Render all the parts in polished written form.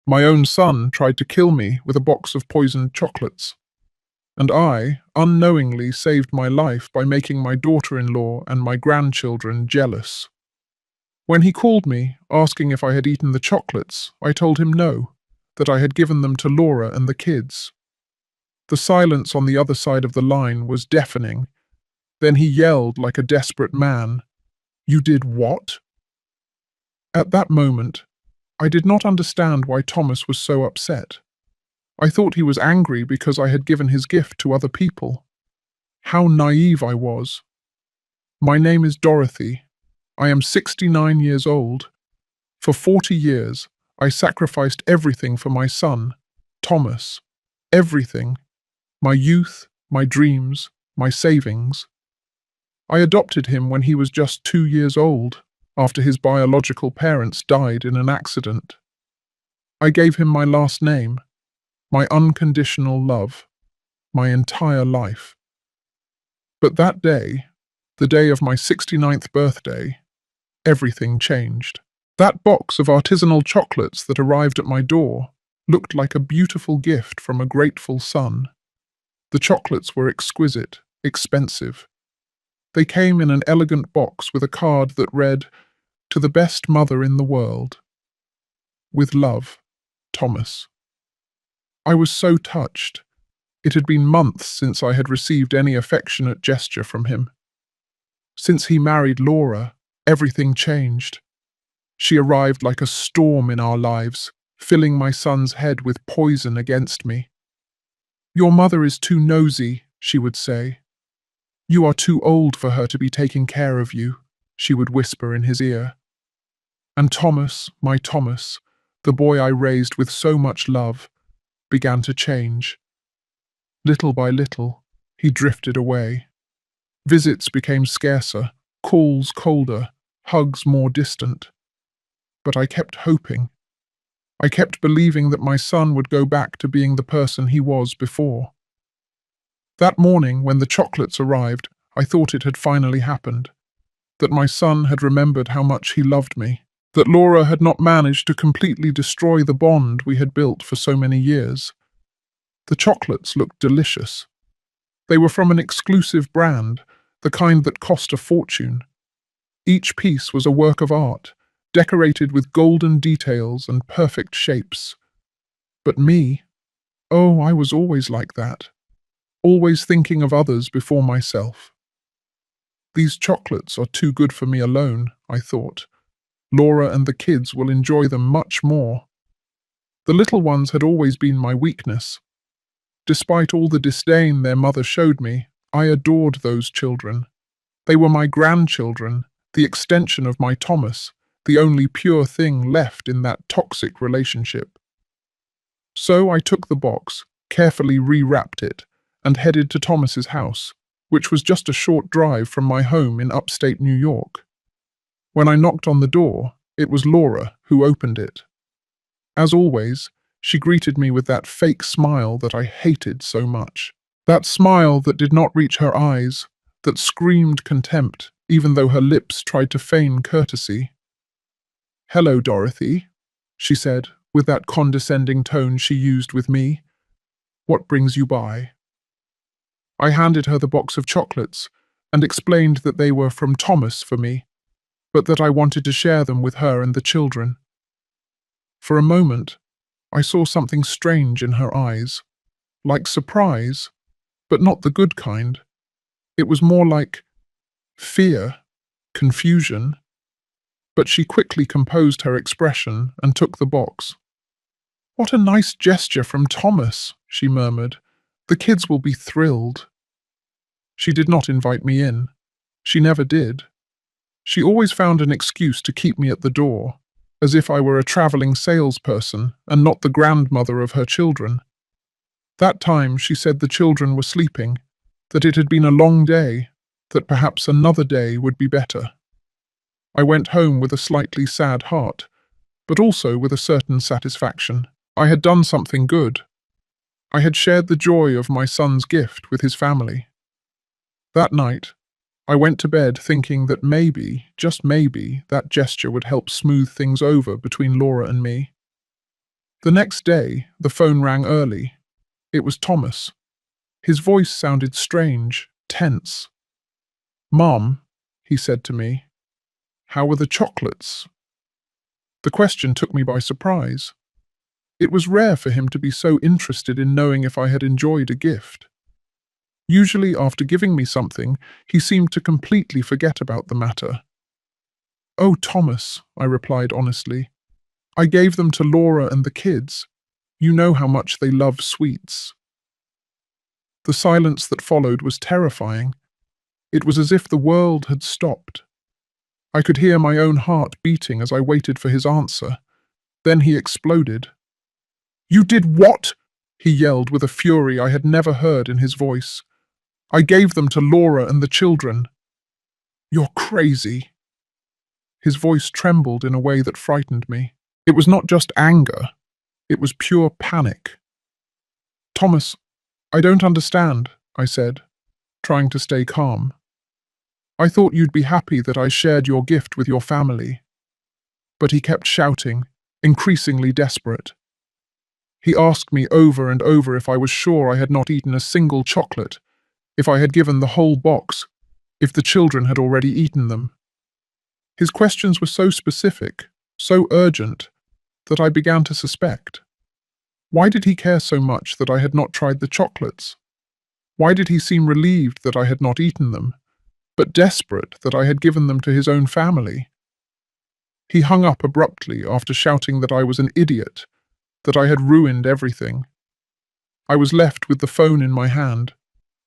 My own son tried to kill me with a box of poisoned chocolates, and I unknowingly saved my life by making my daughter-in-law and my grandchildren jealous. When he called me, asking if I had eaten the chocolates, I told him no, that I had given them to Laura and the kids. The silence on the other side of the line was deafening. Then he yelled like a desperate man, "You did what?" At that moment, I did not understand why Thomas was so upset. I thought he was angry because I had given his gift to other people. How naive I was. My name is Dorothy. I am 69 years old. For 40 years, I sacrificed everything for my son, Thomas. Everything. My youth, my dreams, my savings. I adopted him when he was just 2 years old, after his biological parents died in an accident. I gave him my last name, my unconditional love, my entire life. But that day, the day of my 69th birthday, everything changed. That box of artisanal chocolates that arrived at my door looked like a beautiful gift from a grateful son. The chocolates were exquisite, expensive. They came in an elegant box with a card that read, "To the best mother in the world. With love, Thomas." I was so touched. It had been months since I had received any affectionate gesture from him. Since he married Laura, everything changed. She arrived like a storm in our lives, filling my son's head with poison against me. "Your mother is too nosy," she would say. "You are too old for her to be taking care of you," she would whisper in his ear. And Thomas, my Thomas, the boy I raised with so much love, began to change. Little by little, he drifted away. Visits became scarcer, calls colder, hugs more distant. But I kept hoping. I kept believing that my son would go back to being the person he was before. That morning, when the chocolates arrived, I thought it had finally happened. That my son had remembered how much he loved me. That Laura had not managed to completely destroy the bond we had built for so many years. The chocolates looked delicious. They were from an exclusive brand, the kind that cost a fortune. Each piece was a work of art, decorated with golden details and perfect shapes. But me, oh, I was always like that, always thinking of others before myself. These chocolates are too good for me alone, I thought. Laura and the kids will enjoy them much more. The little ones had always been my weakness. Despite all the disdain their mother showed me, I adored those children. They were my grandchildren, the extension of my Thomas, the only pure thing left in that toxic relationship. So I took the box, carefully rewrapped it, and headed to Thomas's house, which was just a short drive from my home in upstate New York. When I knocked on the door, it was Laura who opened it. As always, she greeted me with that fake smile that I hated so much. That smile that did not reach her eyes, that screamed contempt, even though her lips tried to feign courtesy. "Hello, Dorothy," she said, with that condescending tone she used with me. "What brings you by?" I handed her the box of chocolates and explained that they were from Thomas for me, but that I wanted to share them with her and the children. For a moment, I saw something strange in her eyes, like surprise, but not the good kind. It was more like fear, confusion. But she quickly composed her expression and took the box. "What a nice gesture from Thomas," she murmured. "The kids will be thrilled." She did not invite me in. She never did. She always found an excuse to keep me at the door, as if I were a traveling salesperson and not the grandmother of her children. That time she said the children were sleeping, that it had been a long day, that perhaps another day would be better. I went home with a slightly sad heart, but also with a certain satisfaction. I had done something good. I had shared the joy of my son's gift with his family. That night, I went to bed thinking that maybe, just maybe, that gesture would help smooth things over between Laura and me. The next day, the phone rang early. It was Thomas. His voice sounded strange, tense. "Mom," he said to me, "how were the chocolates?" The question took me by surprise. It was rare for him to be so interested in knowing if I had enjoyed a gift. Usually, after giving me something, he seemed to completely forget about the matter. "Oh, Thomas," I replied honestly, "I gave them to Laura and the kids. You know how much they love sweets." The silence that followed was terrifying. It was as if the world had stopped. I could hear my own heart beating as I waited for his answer. Then he exploded. "You did what?" he yelled with a fury I had never heard in his voice. "I gave them to Laura and the children." "You're crazy." His voice trembled in a way that frightened me. It was not just anger. It was pure panic. "Thomas, I don't understand," I said, trying to stay calm. "I thought you'd be happy that I shared your gift with your family." But he kept shouting, increasingly desperate. He asked me over and over if I was sure I had not eaten a single chocolate, if I had given the whole box, if the children had already eaten them. His questions were so specific, so urgent, that I began to suspect. Why did he care so much that I had not tried the chocolates? Why did he seem relieved that I had not eaten them, but desperate that I had given them to his own family? He hung up abruptly after shouting that I was an idiot, that I had ruined everything. I was left with the phone in my hand,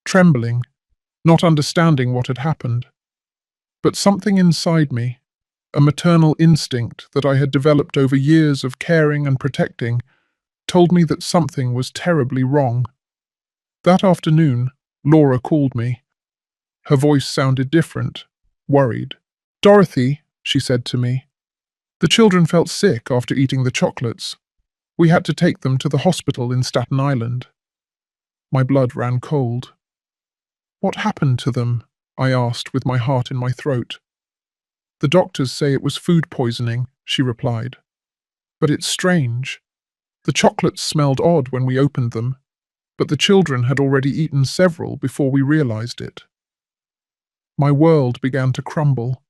trembling, not understanding what had happened. But something inside me, a maternal instinct that I had developed over years of caring and protecting, told me that something was terribly wrong. That afternoon, Laura called me. Her voice sounded different, worried. "Dorothy," she said to me, "the children felt sick after eating the chocolates. We had to take them to the hospital in Staten Island." My blood ran cold. "What happened to them?" I asked with my heart in my throat. "The doctors say it was food poisoning," she replied. "But it's strange. The chocolates smelled odd when we opened them, but the children had already eaten several before we realized it." My world began to crumble.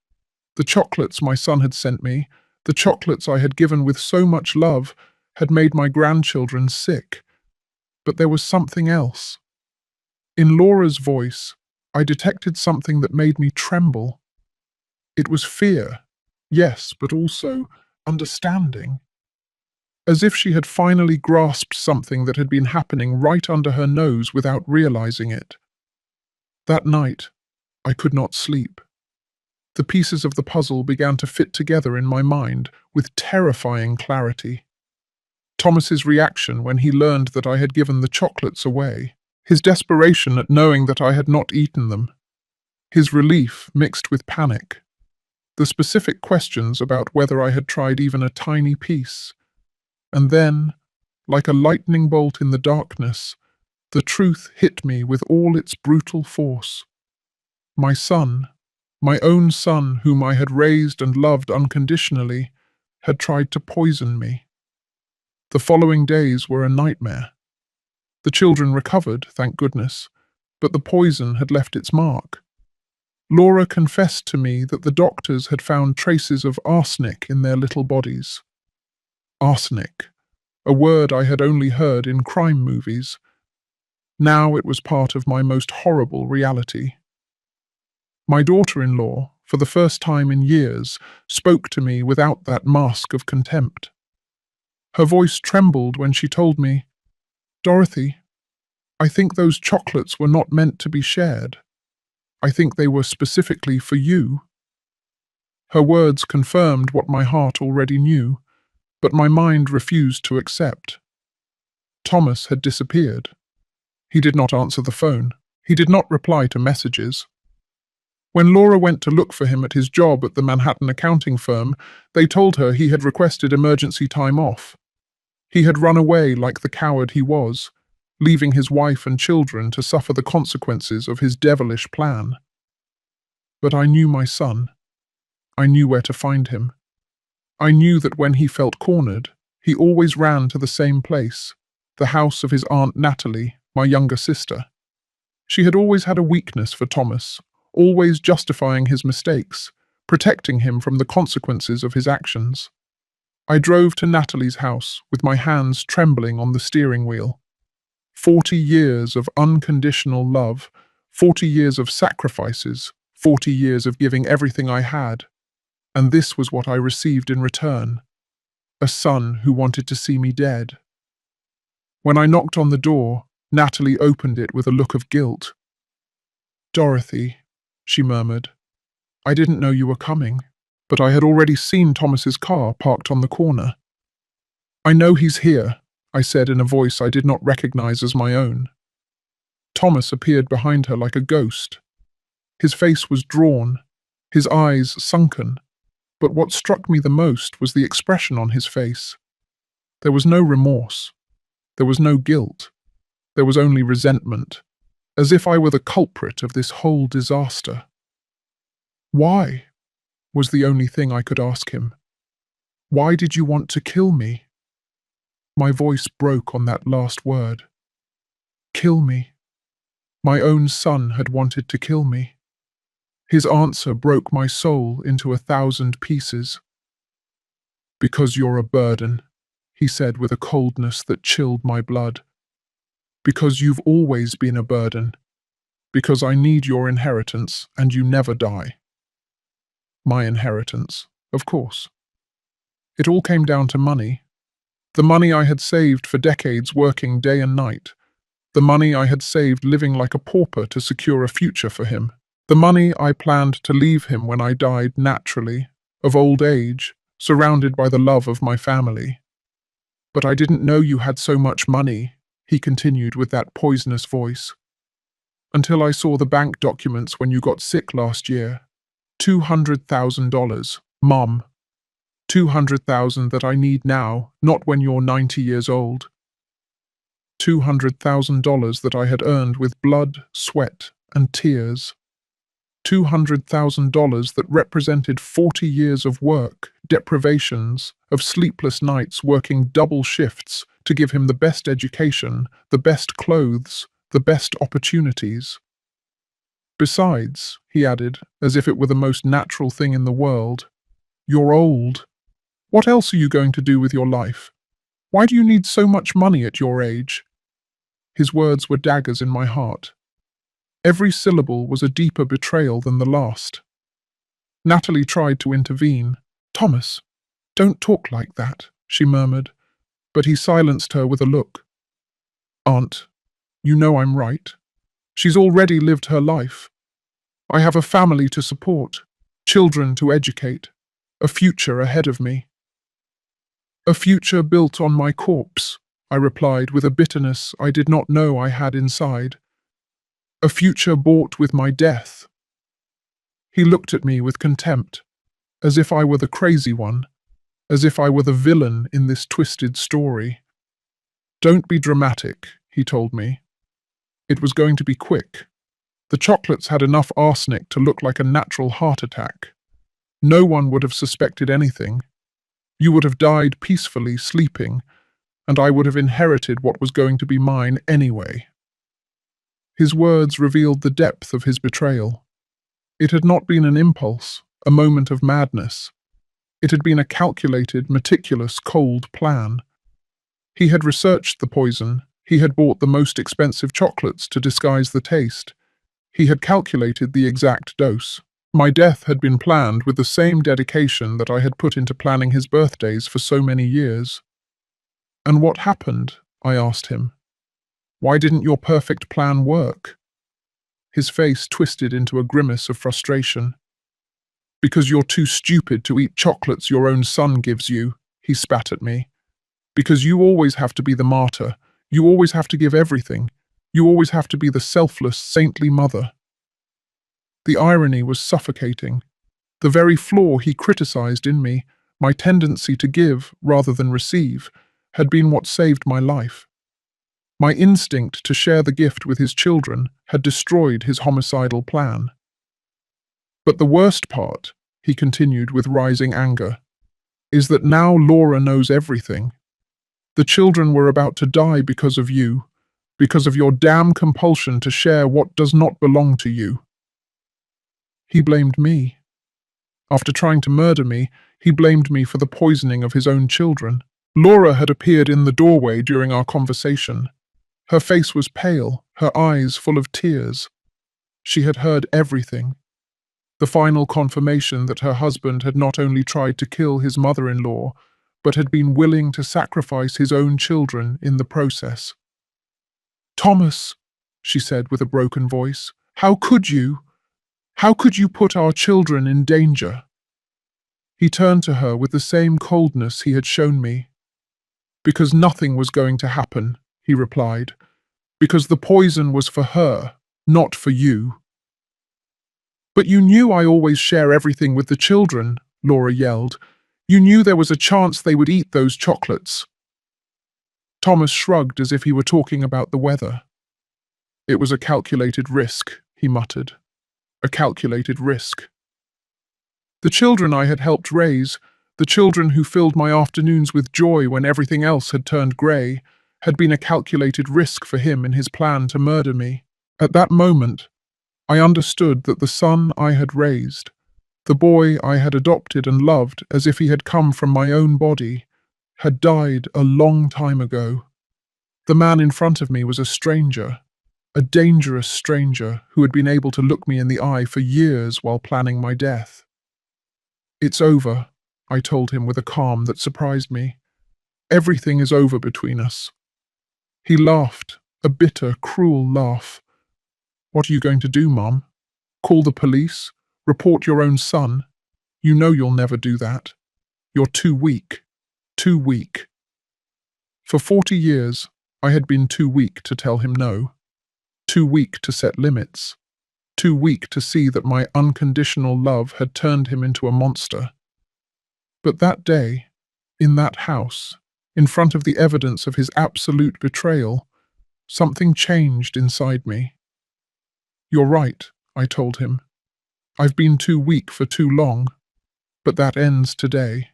The chocolates my son had sent me, the chocolates I had given with so much love, had made my grandchildren sick. But there was something else. In Laura's voice, I detected something that made me tremble. It was fear, yes, but also understanding. As if she had finally grasped something that had been happening right under her nose without realizing it. That night, I could not sleep. The pieces of the puzzle began to fit together in my mind with terrifying clarity. Thomas's reaction when he learned that I had given the chocolates away, his desperation at knowing that I had not eaten them, his relief mixed with panic, the specific questions about whether I had tried even a tiny piece. And then, like a lightning bolt in the darkness, the truth hit me with all its brutal force. My son, my own son whom I had raised and loved unconditionally, had tried to poison me. The following days were a nightmare. The children recovered, thank goodness, but the poison had left its mark. Laura confessed to me that the doctors had found traces of arsenic in their little bodies. Arsenic, a word I had only heard in crime movies. Now it was part of my most horrible reality. My daughter-in-law, for the first time in years, spoke to me without that mask of contempt. Her voice trembled when she told me, "Dorothy, I think those chocolates were not meant to be shared. I think they were specifically for you." Her words confirmed what my heart already knew, but my mind refused to accept. Thomas had disappeared. He did not answer the phone. He did not reply to messages. When Laura went to look for him at his job at the Manhattan accounting firm, they told her he had requested emergency time off. He had run away like the coward he was, leaving his wife and children to suffer the consequences of his devilish plan. But I knew my son. I knew where to find him. I knew that when he felt cornered, He always ran to the same place, the house of his Aunt Natalie, my younger sister. She had always had a weakness for Thomas, always justifying his mistakes, protecting him from the consequences of his actions. I drove to Natalie's house with my hands trembling on the steering wheel. 40 years of unconditional love, 40 years of sacrifices, 40 years of giving everything I had. And this was what I received in return: a son who wanted to see me dead. When I knocked on the door, Natalie opened it with a look of guilt. "Dorothy," she murmured, "I didn't know you were coming, but I had already seen Thomas's car parked on the corner." "I know he's here," I said in a voice I did not recognize as my own. Thomas appeared behind her like a ghost. His face was drawn, his eyes sunken, but what struck me the most was the expression on his face. There was no remorse. There was no guilt. There was only resentment, as if I were the culprit of this whole disaster. "Why?" was the only thing I could ask him. "Why did you want to kill me?" My voice broke on that last word. Kill me. My own son had wanted to kill me. His answer broke my soul into 1,000 pieces. "Because you're a burden," he said with a coldness that chilled my blood. "Because you've always been a burden. Because I need your inheritance and you never die." My inheritance, of course. It all came down to money. The money I had saved for decades working day and night. The money I had saved living like a pauper to secure a future for him. The money I planned to leave him when I died naturally, of old age, surrounded by the love of my family. "But I didn't know you had so much money," he continued with that poisonous voice. "Until I saw the bank documents when you got sick last year. $200,000, Mom. 200,000 that I need now, not when you're 90 years old. $200,000 that I had earned with blood, sweat, and tears. $200,000 that represented 40 years of work, deprivations, of sleepless nights working double shifts to give him the best education, the best clothes, the best opportunities. Besides," he added, as if it were the most natural thing in the world, "you're old. What else are you going to do with your life? Why do you need so much money at your age?" His words were daggers in my heart. Every syllable was a deeper betrayal than the last. Natalie tried to intervene. "Thomas, don't talk like that," she murmured, but he silenced her with a look. "Aunt, you know I'm right. She's already lived her life. I have a family to support, children to educate, a future ahead of me." "A future built on my corpse," I replied with a bitterness I did not know I had inside. "A future bought with my death." He looked at me with contempt, as if I were the crazy one, as if I were the villain in this twisted story. "Don't be dramatic," he told me. It was going to be quick. The chocolates had enough arsenic to look like a natural heart attack. No one would have suspected anything. You would have died peacefully, sleeping, and I would have inherited what was going to be mine anyway. His words revealed the depth of his betrayal. It had not been an impulse, a moment of madness. It had been a calculated, meticulous, cold plan. He had researched the poison. He had bought the most expensive chocolates to disguise the taste. He had calculated the exact dose. My death had been planned with the same dedication that I had put into planning his birthdays for so many years. "And what happened?" I asked him. "Why didn't your perfect plan work?" His face twisted into a grimace of frustration. "Because you're too stupid to eat chocolates your own son gives you," he spat at me. "Because you always have to be the martyr. You always have to give everything. You always have to be the selfless, saintly mother." The irony was suffocating. The very flaw he criticized in me, my tendency to give rather than receive, had been what saved my life. My instinct to share the gift with his children had destroyed his homicidal plan. "But the worst part," he continued with rising anger, "is that now Laura knows everything. The children were about to die because of you, because of your damn compulsion to share what does not belong to you. He blamed me. After trying to murder me, he blamed me for the poisoning of his own children. Laura had appeared in the doorway during our conversation. Her face was pale, her eyes full of tears. She had heard everything. The final confirmation that her husband had not only tried to kill his mother-in-law, but had been willing to sacrifice his own children in the process. "Thomas," she said with a broken voice, "how could you? How could you put our children in danger?" He turned to her with the same coldness he had shown me. "Because nothing was going to happen," he replied. "Because the poison was for her, not for you." "But you knew I always share everything with the children," Laura yelled. "You knew there was a chance they would eat those chocolates." Thomas shrugged as if he were talking about the weather. "It was a calculated risk," he muttered. "A calculated risk." The children I had helped raise, the children who filled my afternoons with joy when everything else had turned grey, had been a calculated risk for him in his plan to murder me. At that moment, I understood that the son I had raised, the boy I had adopted and loved as if he had come from my own body, had died a long time ago. The man in front of me was a stranger, a dangerous stranger who had been able to look me in the eye for years while planning my death. "It's over," I told him with a calm that surprised me. "Everything is over between us." He laughed, a bitter, cruel laugh. "What are you going to do, Mum? Call the police? Report your own son? You know you'll never do that. You're too weak. Too weak." For 40 years, I had been too weak to tell him no. Too weak to set limits. Too weak to see that my unconditional love had turned him into a monster. But that day, in that house, in front of the evidence of his absolute betrayal, something changed inside me. "You're right," I told him. "I've been too weak for too long, but that ends today."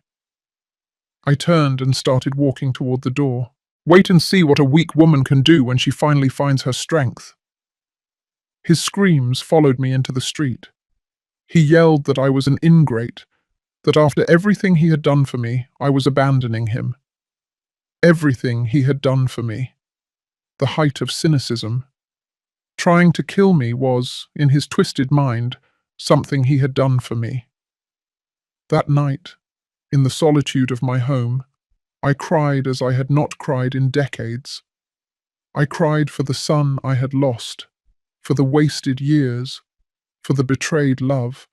I turned and started walking toward the door. "Wait and see what a weak woman can do when she finally finds her strength." His screams followed me into the street. He yelled that I was an ingrate, that after everything he had done for me, I was abandoning him. Everything he had done for me. The height of cynicism. Trying to kill me was, in his twisted mind, something he had done for me. That night, in the solitude of my home, I cried as I had not cried in decades. I cried for the son I had lost, for the wasted years, for the betrayed love.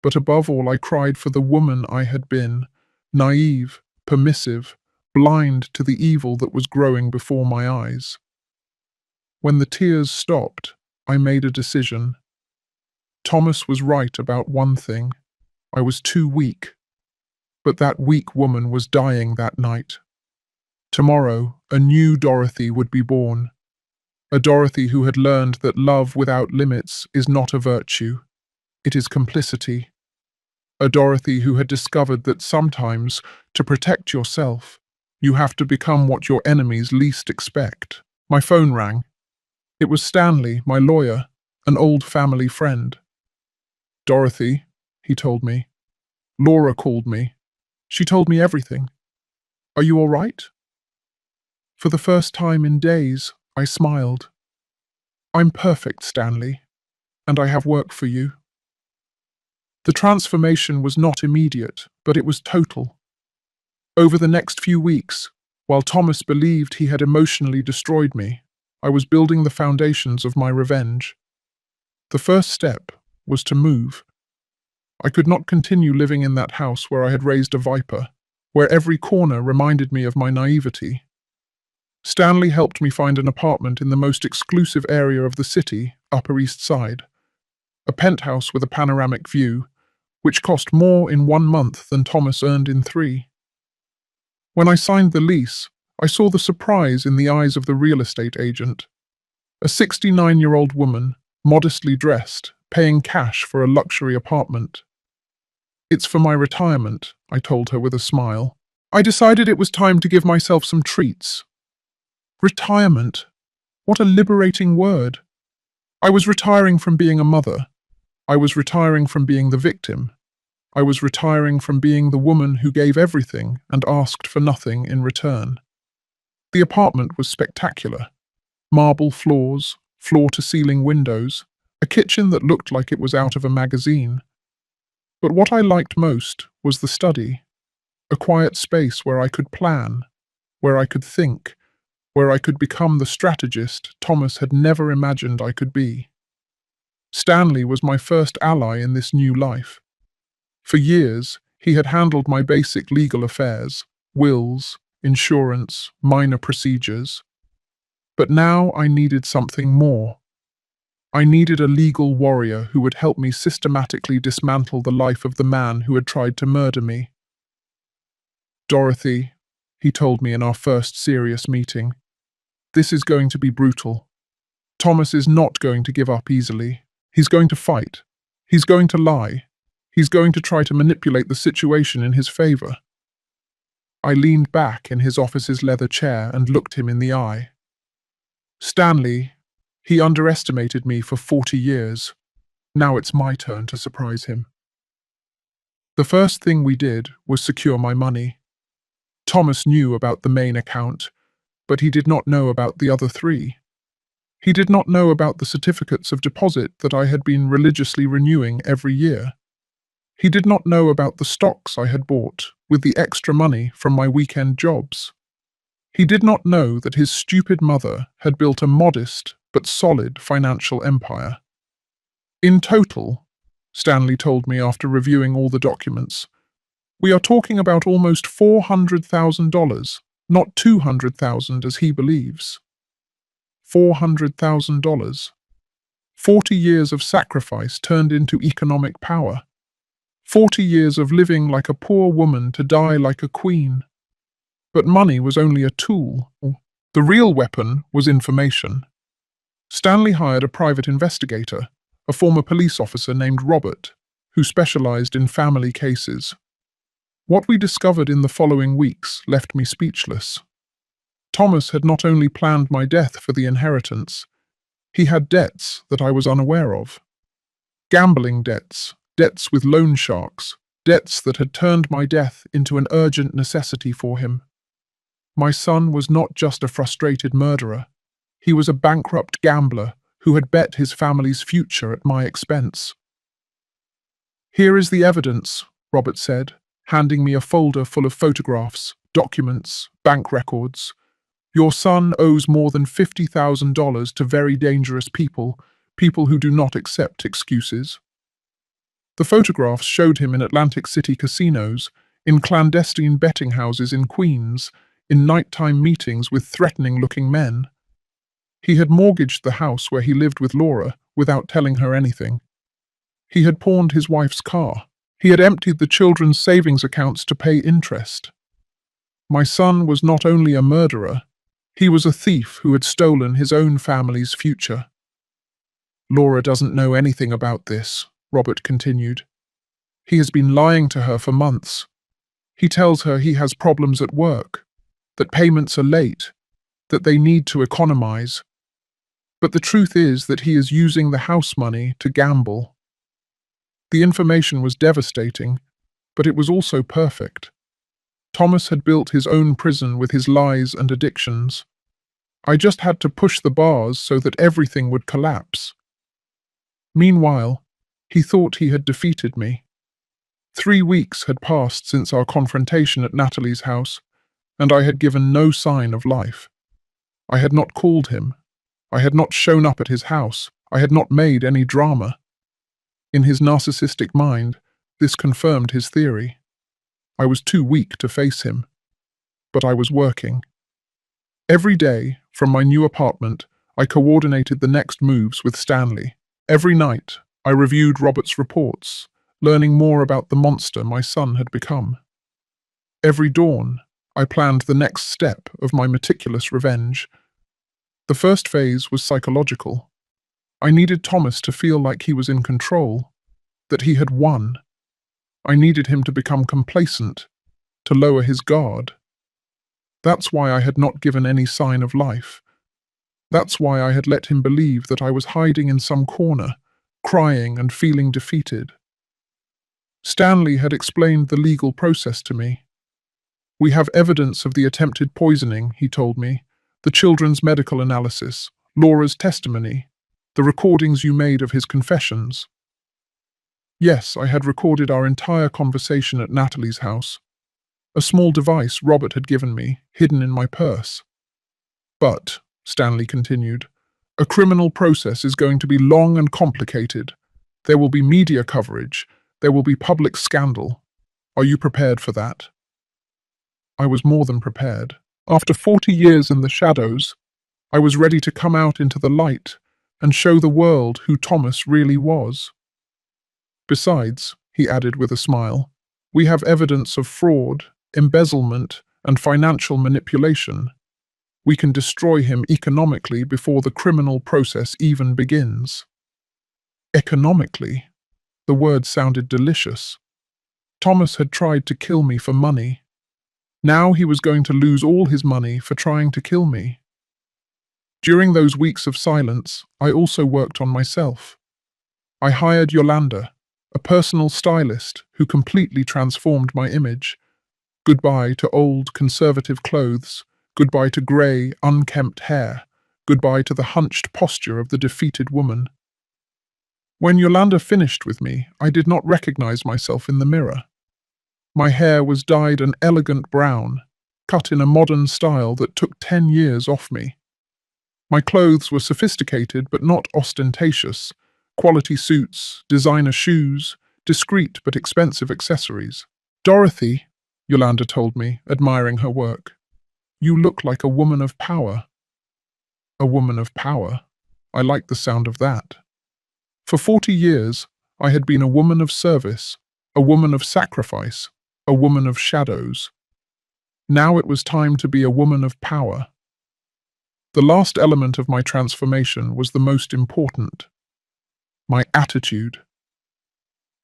But above all, I cried for the woman I had been, naive, permissive, blind to the evil that was growing before my eyes. When the tears stopped, I made a decision. Thomas was right about one thing. I was too weak. But that weak woman was dying that night. Tomorrow, a new Dorothy would be born. A Dorothy who had learned that love without limits is not a virtue. It is complicity. A Dorothy who had discovered that sometimes, to protect yourself, you have to become what your enemies least expect. My phone rang. It was Stanley, my lawyer, an old family friend. "Dorothy," he told me. "Laura called me. She told me everything. Are you all right?" For the first time in days, I smiled. "I'm perfect, Stanley, and I have work for you." The transformation was not immediate, but it was total. Over the next few weeks, while Thomas believed he had emotionally destroyed me, I was building the foundations of my revenge. The first step was to move. I could not continue living in that house where I had raised a viper, where every corner reminded me of my naivety. Stanley helped me find an apartment in the most exclusive area of the city, Upper East Side. A penthouse with a panoramic view, which cost more in 1 month than Thomas earned in 3. When I signed the lease, I saw the surprise in the eyes of the real estate agent. A 69-year-old woman, modestly dressed, paying cash for a luxury apartment. "It's for my retirement," I told her with a smile. I decided it was time to give myself some treats. Retirement. What a liberating word. I was retiring from being a mother. I was retiring from being the victim. I was retiring from being the woman who gave everything and asked for nothing in return. The apartment was spectacular. Marble floors, floor-to-ceiling windows, a kitchen that looked like it was out of a magazine. But what I liked most was the study, a quiet space where I could plan, where I could think, where I could become the strategist Thomas had never imagined I could be. Stanley was my first ally in this new life. For years, he had handled my basic legal affairs, wills, insurance, minor procedures. But now I needed something more. I needed a legal warrior who would help me systematically dismantle the life of the man who had tried to murder me. Dorothy, he told me in our first serious meeting, this is going to be brutal. Thomas is not going to give up easily. He's going to fight. He's going to lie. He's going to try to manipulate the situation in his favor. I leaned back in his office's leather chair and looked him in the eye. Stanley, he underestimated me for 40 years. Now it's my turn to surprise him. The first thing we did was secure my money. Thomas knew about the main account, but he did not know about the other three. He did not know about the certificates of deposit that I had been religiously renewing every year. He did not know about the stocks I had bought with the extra money from my weekend jobs. He did not know that his stupid mother had built a modest but solid financial empire. In total, Stanley told me after reviewing all the documents, we are talking about almost $400,000, not $200,000 as he believes. $400,000. 40 years of sacrifice turned into economic power. 40 years of living like a poor woman to die like a queen. But money was only a tool. The real weapon was information. Stanley hired a private investigator, a former police officer named Robert, who specialized in family cases. What we discovered in the following weeks left me speechless. Thomas had not only planned my death for the inheritance, he had debts that I was unaware of. Gambling debts, debts with loan sharks, debts that had turned my death into an urgent necessity for him. My son was not just a frustrated murderer. He was a bankrupt gambler who had bet his family's future at my expense. Here is the evidence, Robert said, handing me a folder full of photographs, documents, bank records. Your son owes more than $50,000 to very dangerous people, people who do not accept excuses. The photographs showed him in Atlantic City casinos, in clandestine betting houses in Queens, in nighttime meetings with threatening-looking men. He had mortgaged the house where he lived with Laura without telling her anything. He had pawned his wife's car. He had emptied the children's savings accounts to pay interest. My son was not only a murderer, he was a thief who had stolen his own family's future. Laura doesn't know anything about this, Robert continued. He has been lying to her for months. He tells her he has problems at work, that payments are late, that they need to economize. But the truth is that he is using the house money to gamble. The information was devastating, but it was also perfect. Thomas had built his own prison with his lies and addictions. I just had to push the bars so that everything would collapse. Meanwhile, he thought he had defeated me. 3 weeks had passed since our confrontation at Natalie's house, and I had given no sign of life. I had not called him. I had not shown up at his house. I had not made any drama. In his narcissistic mind, this confirmed his theory. I was too weak to face him. But I was working. Every day, from my new apartment, I coordinated the next moves with Stanley. Every night, I reviewed Robert's reports, learning more about the monster my son had become. Every dawn, I planned the next step of my meticulous revenge. The first phase was psychological. I needed Thomas to feel like he was in control, that he had won. I needed him to become complacent, to lower his guard. That's why I had not given any sign of life. That's why I had let him believe that I was hiding in some corner, crying and feeling defeated. Stanley had explained the legal process to me. We have evidence of the attempted poisoning, he told me, the children's medical analysis, Laura's testimony, the recordings you made of his confessions. Yes, I had recorded our entire conversation at Natalie's house, a small device Robert had given me, hidden in my purse. But, Stanley continued, a criminal process is going to be long and complicated. There will be media coverage. There will be public scandal. Are you prepared for that? I was more than prepared. After 40 years in the shadows, I was ready to come out into the light and show the world who Thomas really was. Besides, he added with a smile, we have evidence of fraud, embezzlement, and financial manipulation. We can destroy him economically before the criminal process even begins. Economically? The word sounded delicious. Thomas had tried to kill me for money. Now he was going to lose all his money for trying to kill me. During those weeks of silence, I also worked on myself. I hired Yolanda, a personal stylist who completely transformed my image. Goodbye to old, conservative clothes. Goodbye to grey, unkempt hair. Goodbye to the hunched posture of the defeated woman. When Yolanda finished with me, I did not recognize myself in the mirror. My hair was dyed an elegant brown, cut in a modern style that took 10 years off me. My clothes were sophisticated but not ostentatious. Quality suits, designer shoes, discreet but expensive accessories. Dorothy, Yolanda told me, admiring her work, you look like a woman of power. A woman of power? I liked the sound of that. For 40 years, I had been a woman of service, a woman of sacrifice, a woman of shadows. Now it was time to be a woman of power. The last element of my transformation was the most important. My attitude.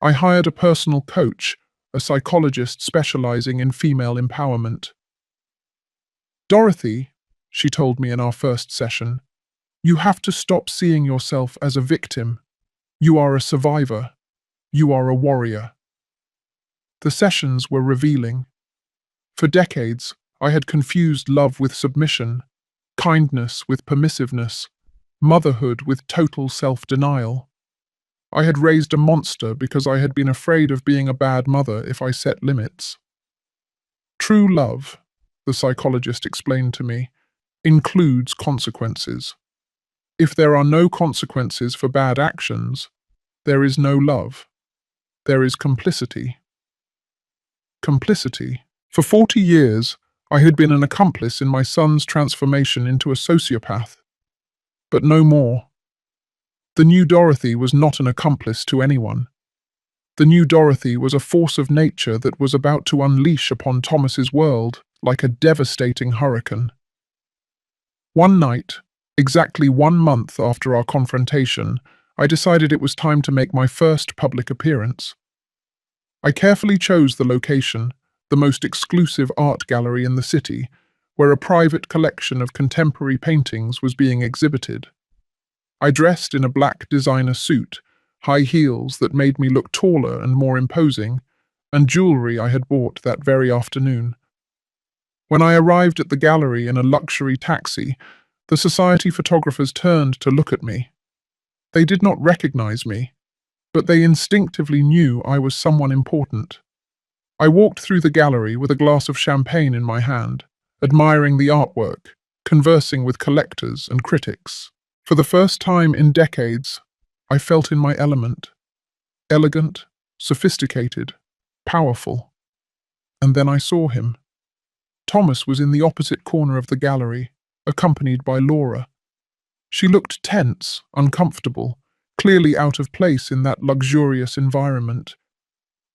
I hired a personal coach, a psychologist specializing in female empowerment. Dorothy, she told me in our first session, you have to stop seeing yourself as a victim. You are a survivor. You are a warrior. The sessions were revealing. For decades, I had confused love with submission, kindness with permissiveness, motherhood with total self-denial. I had raised a monster because I had been afraid of being a bad mother if I set limits. True love, the psychologist explained to me, includes consequences. If there are no consequences for bad actions, there is no love. There is complicity. Complicity. For 40 years, I had been an accomplice in my son's transformation into a sociopath. But no more. The new Dorothy was not an accomplice to anyone. The new Dorothy was a force of nature that was about to unleash upon Thomas's world like a devastating hurricane. One night, exactly 1 month after our confrontation, I decided it was time to make my first public appearance. I carefully chose the location, the most exclusive art gallery in the city, where a private collection of contemporary paintings was being exhibited. I dressed in a black designer suit, high heels that made me look taller and more imposing, and jewelry I had bought that very afternoon. When I arrived at the gallery in a luxury taxi, the society photographers turned to look at me. They did not recognize me, but they instinctively knew I was someone important. I walked through the gallery with a glass of champagne in my hand, admiring the artwork, conversing with collectors and critics. For the first time in decades, I felt in my element. Elegant, sophisticated, powerful. And then I saw him. Thomas was in the opposite corner of the gallery, accompanied by Laura. She looked tense, uncomfortable, clearly out of place in that luxurious environment.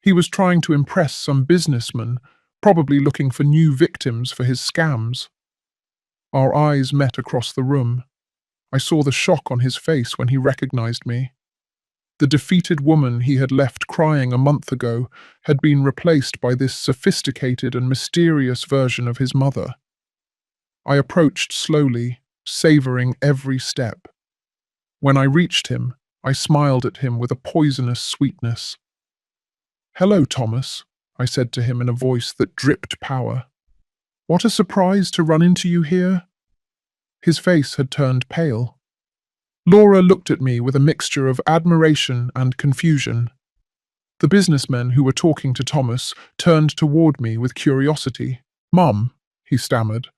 He was trying to impress some businessman, probably looking for new victims for his scams. Our eyes met across the room. I saw the shock on his face when he recognized me. The defeated woman he had left crying a month ago had been replaced by this sophisticated and mysterious version of his mother. I approached slowly, savoring every step. When I reached him, I smiled at him with a poisonous sweetness. "Hello, Thomas," I said to him in a voice that dripped power. "What a surprise to run into you here." His face had turned pale. Laura looked at me with a mixture of admiration and confusion. The businessmen who were talking to Thomas turned toward me with curiosity. "Mum," he stammered,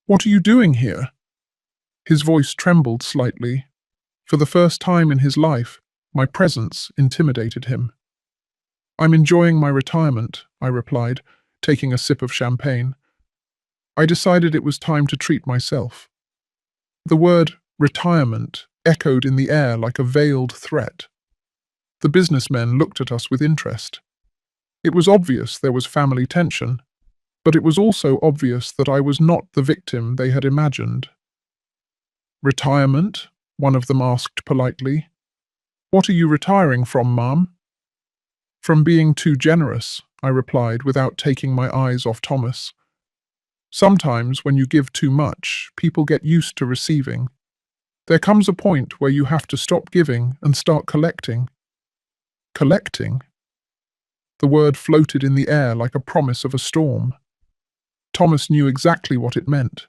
"what are you doing here?" His voice trembled slightly. For the first time in his life, my presence intimidated him. "I'm enjoying my retirement," I replied, taking a sip of champagne. I decided it was time to treat myself. The word retirement echoed in the air like a veiled threat. The businessmen looked at us with interest. It was obvious there was family tension, but it was also obvious that I was not the victim they had imagined. "Retirement?" one of them asked politely. "What are you retiring from, Mum?" "From being too generous," I replied without taking my eyes off Thomas. "Sometimes when you give too much, people get used to receiving. There comes a point where you have to stop giving and start collecting." "Collecting?" The word floated in the air like a promise of a storm. Thomas knew exactly what it meant.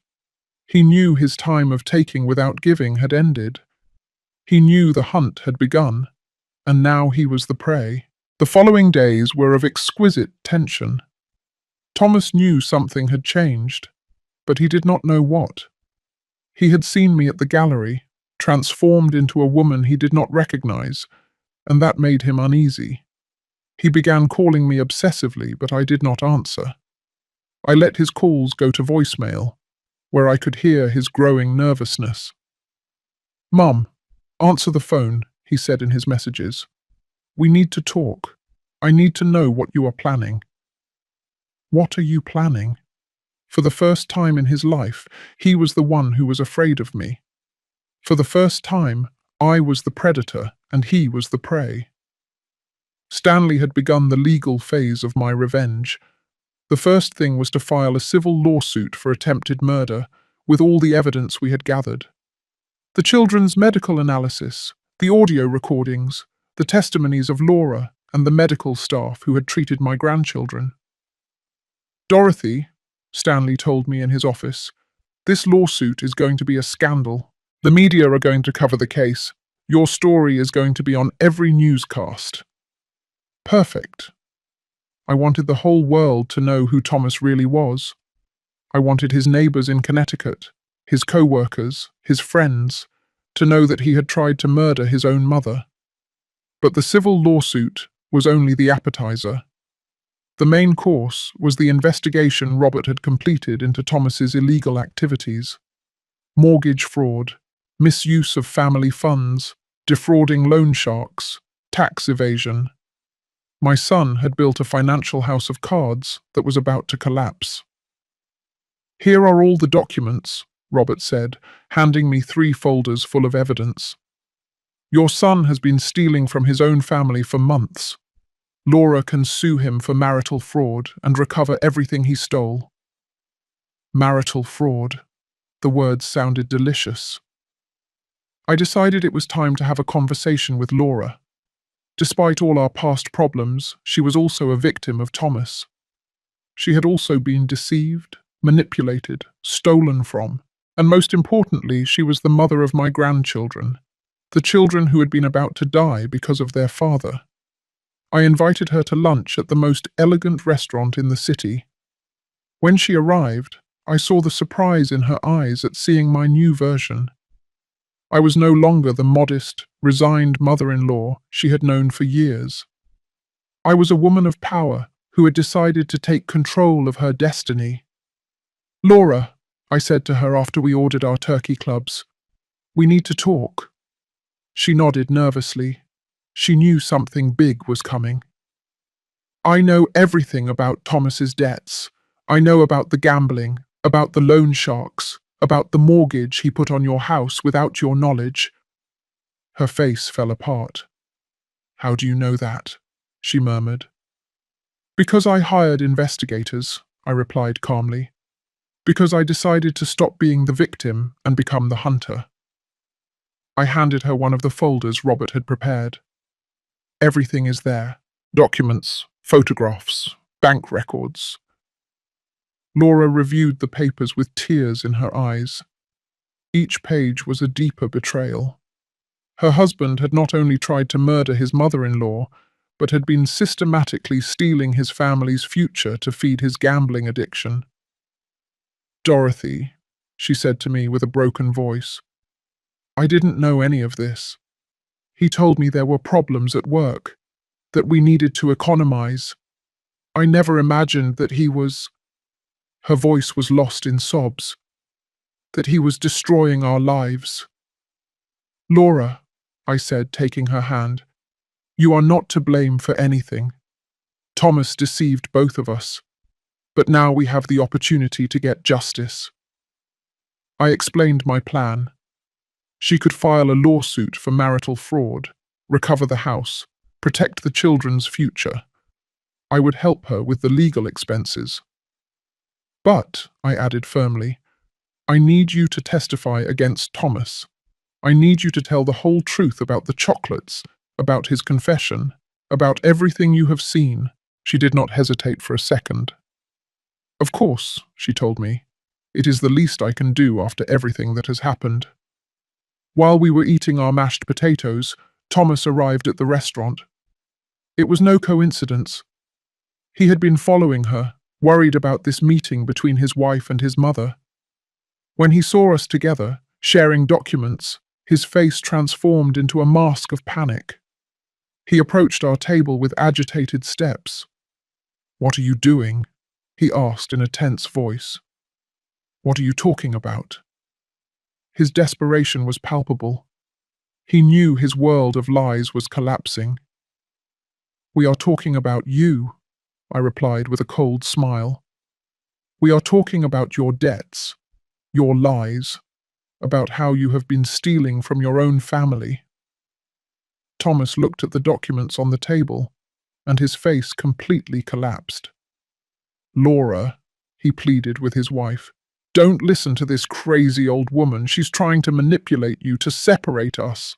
He knew his time of taking without giving had ended. He knew the hunt had begun, and now he was the prey. The following days were of exquisite tension. Thomas knew something had changed, but he did not know what. He had seen me at the gallery, transformed into a woman he did not recognize, and that made him uneasy. He began calling me obsessively, but I did not answer. I let his calls go to voicemail, where I could hear his growing nervousness. "Mum, answer the phone," he said in his messages. "We need to talk. I need to know what you are planning." What are you planning? For the first time in his life, he was the one who was afraid of me. For the first time, I was the predator and he was the prey. Stanley had begun the legal phase of my revenge. The first thing was to file a civil lawsuit for attempted murder, with all the evidence we had gathered. The children's medical analysis, the audio recordings, the testimonies of Laura and the medical staff who had treated my grandchildren. "Dorothy," Stanley told me in his office, "this lawsuit is going to be a scandal. The media are going to cover the case. Your story is going to be on every newscast." Perfect. I wanted the whole world to know who Thomas really was. I wanted his neighbors in Connecticut, his co-workers, his friends, to know that he had tried to murder his own mother. But the civil lawsuit was only the appetizer. The main course was the investigation Robert had completed into Thomas's illegal activities. Mortgage fraud, misuse of family funds, defrauding loan sharks, tax evasion. My son had built a financial house of cards that was about to collapse. "Here are all the documents," Robert said, handing me 3 folders full of evidence. "Your son has been stealing from his own family for months. Laura can sue him for marital fraud and recover everything he stole." Marital fraud. The words sounded delicious. I decided it was time to have a conversation with Laura. Despite all our past problems, she was also a victim of Thomas. She had also been deceived, manipulated, stolen from, and most importantly, she was the mother of my grandchildren, the children who had been about to die because of their father. I invited her to lunch at the most elegant restaurant in the city. When she arrived, I saw the surprise in her eyes at seeing my new version. I was no longer the modest, resigned mother-in-law she had known for years. I was a woman of power who had decided to take control of her destiny. "Laura," I said to her after we ordered our turkey clubs, "we need to talk." She nodded nervously. She knew something big was coming. "I know everything about Thomas's debts. I know about the gambling, about the loan sharks, about the mortgage he put on your house without your knowledge." Her face fell apart. How do you know that? She murmured. Because I hired investigators, I replied calmly. Because I decided to stop being the victim and become the hunter. I handed her one of the folders Robert had prepared. Everything is there. Documents, photographs, bank records. Laura reviewed the papers with tears in her eyes. Each page was a deeper betrayal. Her husband had not only tried to murder his mother-in-law, but had been systematically stealing his family's future to feed his gambling addiction. Dorothy, she said to me with a broken voice, I didn't know any of this. He told me there were problems at work, that we needed to economize. I never imagined that he was— Her voice was lost in sobs. That he was destroying our lives. Laura, I said, taking her hand, you are not to blame for anything. Thomas deceived both of us, but now we have the opportunity to get justice. I explained my plan. She could file a lawsuit for marital fraud, recover the house, protect the children's future. I would help her with the legal expenses. But, I added firmly, I need you to testify against Thomas. I need you to tell the whole truth about the chocolates, about his confession, about everything you have seen. She did not hesitate for a second. Of course, she told me. It is the least I can do after everything that has happened. While we were eating our mashed potatoes, Thomas arrived at the restaurant. It was no coincidence. He had been following her, worried about this meeting between his wife and his mother. When he saw us together, sharing documents, his face transformed into a mask of panic. He approached our table with agitated steps. What are you doing? He asked in a tense voice. What are you talking about? His desperation was palpable. He knew his world of lies was collapsing. We are talking about you, I replied with a cold smile. We are talking about your debts, your lies, about how you have been stealing from your own family. Thomas looked at the documents on the table, and his face completely collapsed. Laura, he pleaded with his wife, don't listen to this crazy old woman. She's trying to manipulate you, to separate us.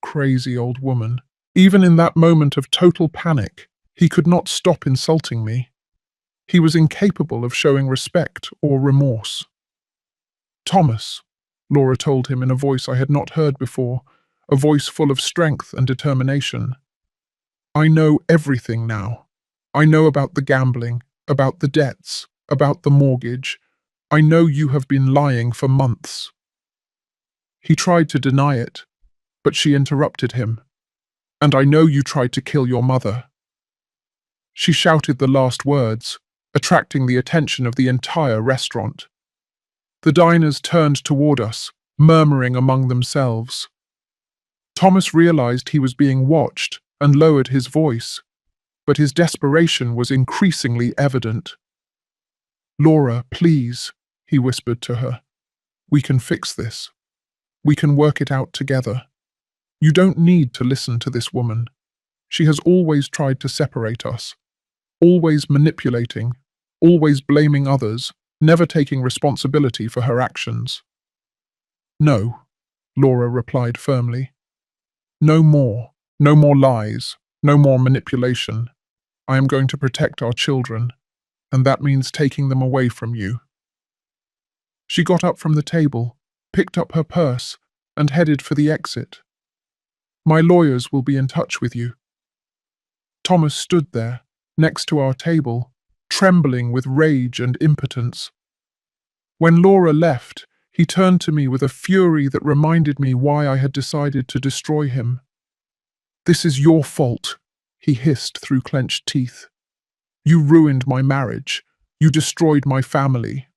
Crazy old woman. Even in that moment of total panic, he could not stop insulting me. He was incapable of showing respect or remorse. Thomas, Laura told him in a voice I had not heard before, a voice full of strength and determination. I know everything now. I know about the gambling, about the debts, about the mortgage. I know you have been lying for months. He tried to deny it, but she interrupted him. And I know you tried to kill your mother. She shouted the last words, attracting the attention of the entire restaurant. The diners turned toward us, murmuring among themselves. Thomas realized he was being watched and lowered his voice, but his desperation was increasingly evident. Laura, please, he whispered to her. We can fix this. We can work it out together. You don't need to listen to this woman. She has always tried to separate us, always manipulating, always blaming others, never taking responsibility for her actions. No, Laura replied firmly. No more. No more lies. No more manipulation. I am going to protect our children, and that means taking them away from you. She got up from the table, picked up her purse, and headed for the exit. My lawyers will be in touch with you. Thomas stood there, next to our table, trembling with rage and impotence. When Laura left, he turned to me with a fury that reminded me why I had decided to destroy him. This is your fault, he hissed through clenched teeth. You ruined my marriage. You destroyed my family.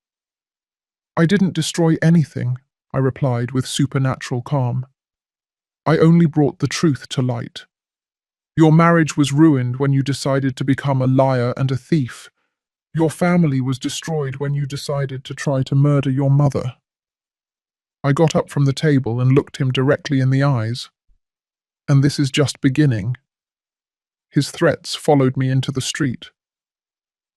I didn't destroy anything, I replied with supernatural calm. I only brought the truth to light. Your marriage was ruined when you decided to become a liar and a thief. Your family was destroyed when you decided to try to murder your mother. I got up from the table and looked him directly in the eyes. And this is just beginning. His threats followed me into the street.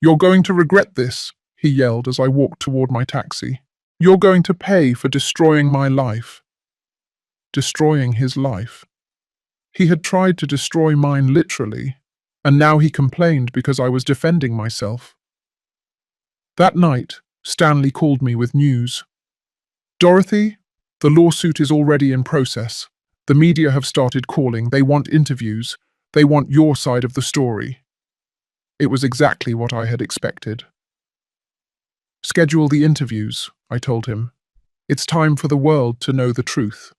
"You're going to regret this," he yelled as I walked toward my taxi. "You're going to pay for destroying my life." Destroying his life. He had tried to destroy mine literally, and now he complained because I was defending myself. That night, Stanley called me with news. "Dorothy, the lawsuit is already in process. The media have started calling. They want interviews. They want your side of the story." It was exactly what I had expected. "Schedule the interviews," I told him. "It's time for the world to know the truth."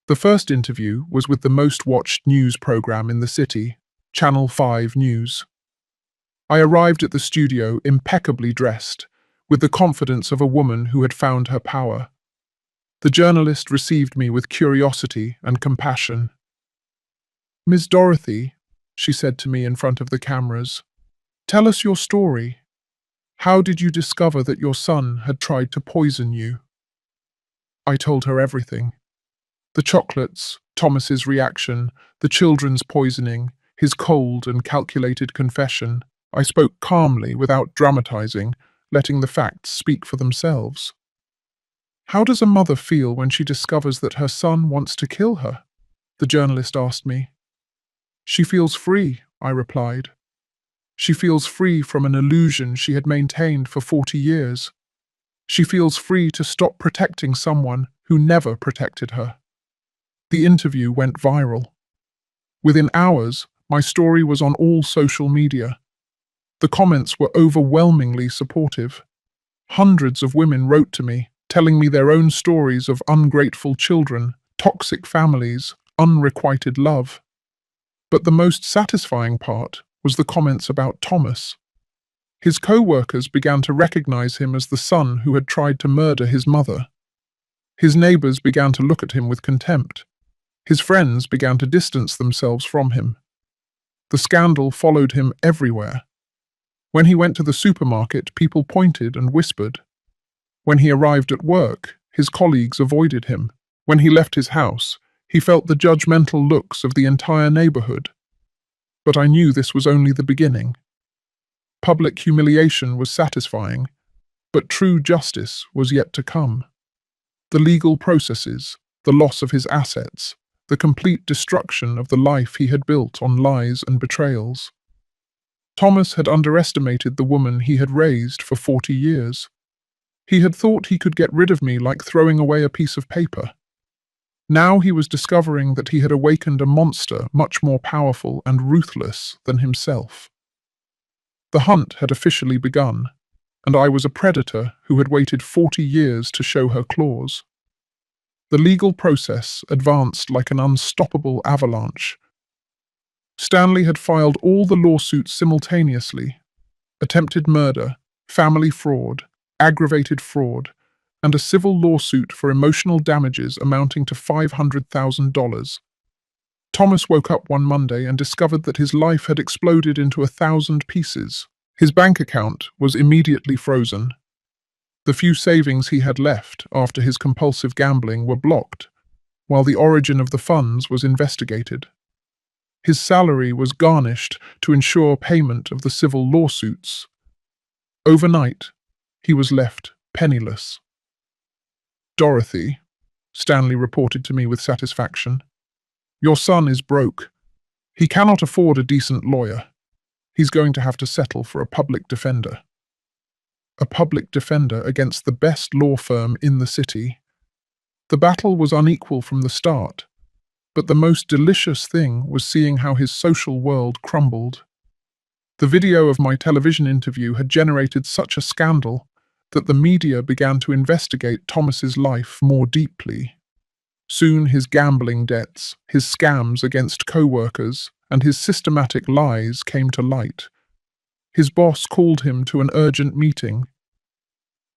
The first interview was with the most watched news program in the city, Channel 5 News. I arrived at the studio impeccably dressed, with the confidence of a woman who had found her power. The journalist received me with curiosity and compassion. "Miss Dorothy," she said to me in front of the cameras, "tell us your story. How did you discover that your son had tried to poison you?" I told her everything. The chocolates, Thomas's reaction, the children's poisoning, his cold and calculated confession. I spoke calmly without dramatizing, letting the facts speak for themselves. "How does a mother feel when she discovers that her son wants to kill her?" the journalist asked me. "She feels free," I replied. "She feels free from an illusion she had maintained for 40 years. She feels free to stop protecting someone who never protected her." The interview went viral. Within hours, my story was on all social media. The comments were overwhelmingly supportive. Hundreds of women wrote to me, telling me their own stories of ungrateful children, toxic families, unrequited love. But the most satisfying part was the comments about Thomas. His co-workers began to recognize him as the son who had tried to murder his mother. His neighbors began to look at him with contempt. His friends began to distance themselves from him. The scandal followed him everywhere. When he went to the supermarket, people pointed and whispered. When he arrived at work, his colleagues avoided him. When he left his house, he felt the judgmental looks of the entire neighborhood. But I knew this was only the beginning. Public humiliation was satisfying, but true justice was yet to come. The legal processes, the loss of his assets, the complete destruction of the life he had built on lies and betrayals. Thomas had underestimated the woman he had raised for 40 years. He had thought he could get rid of me like throwing away a piece of paper. Now he was discovering that he had awakened a monster much more powerful and ruthless than himself. The hunt had officially begun, and I was a predator who had waited 40 years to show her claws. The legal process advanced like an unstoppable avalanche. Stanley had filed all the lawsuits simultaneously: attempted murder, family fraud, aggravated fraud, and a civil lawsuit for emotional damages amounting to $500,000. Thomas woke up one Monday and discovered that his life had exploded into 1,000 pieces. His bank account was immediately frozen. The few savings he had left after his compulsive gambling were blocked, while the origin of the funds was investigated. His salary was garnished to ensure payment of the civil lawsuits. Overnight, he was left penniless. "Dorothy," Stanley reported to me with satisfaction, "your son is broke. He cannot afford a decent lawyer. He's going to have to settle for a public defender." A public defender against the best law firm in the city. The battle was unequal from the start, but the most delicious thing was seeing how his social world crumbled. The video of my television interview had generated such a scandal that the media began to investigate Thomas's life more deeply. Soon his gambling debts, his scams against co-workers, and his systematic lies came to light. His boss called him to an urgent meeting.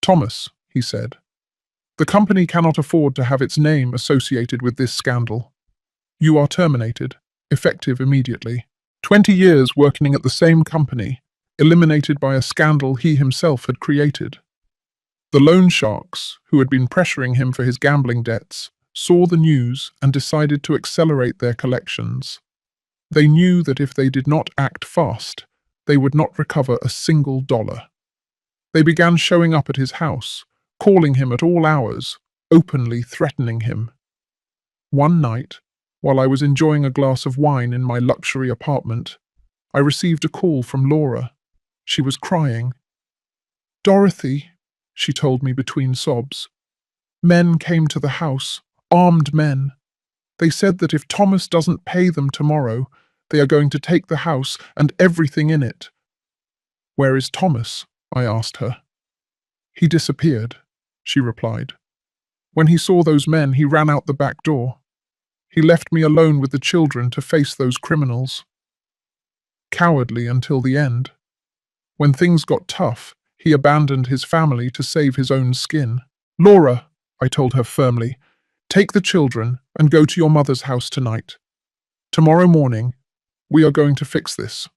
"Thomas," he said, "the company cannot afford to have its name associated with this scandal. You are terminated, effective immediately. 20 years working at the same company, eliminated by a scandal he himself had created." The loan sharks, who had been pressuring him for his gambling debts, saw the news and decided to accelerate their collections. They knew that if they did not act fast, they would not recover a single dollar. They began showing up at his house, calling him at all hours, openly threatening him. One night, while I was enjoying a glass of wine in my luxury apartment, I received a call from Laura. She was crying. "Dorothy," she told me between sobs, "men came to the house, armed men. They said that if Thomas doesn't pay them tomorrow, they are going to take the house and everything in it." "Where is Thomas?" I asked her. "He disappeared," she replied. "When he saw those men, he ran out the back door. He left me alone with the children to face those criminals. Cowardly until the end. When things got tough, he abandoned his family to save his own skin." "Laura," I told her firmly, "take the children and go to your mother's house tonight. Tomorrow morning, we are going to fix this."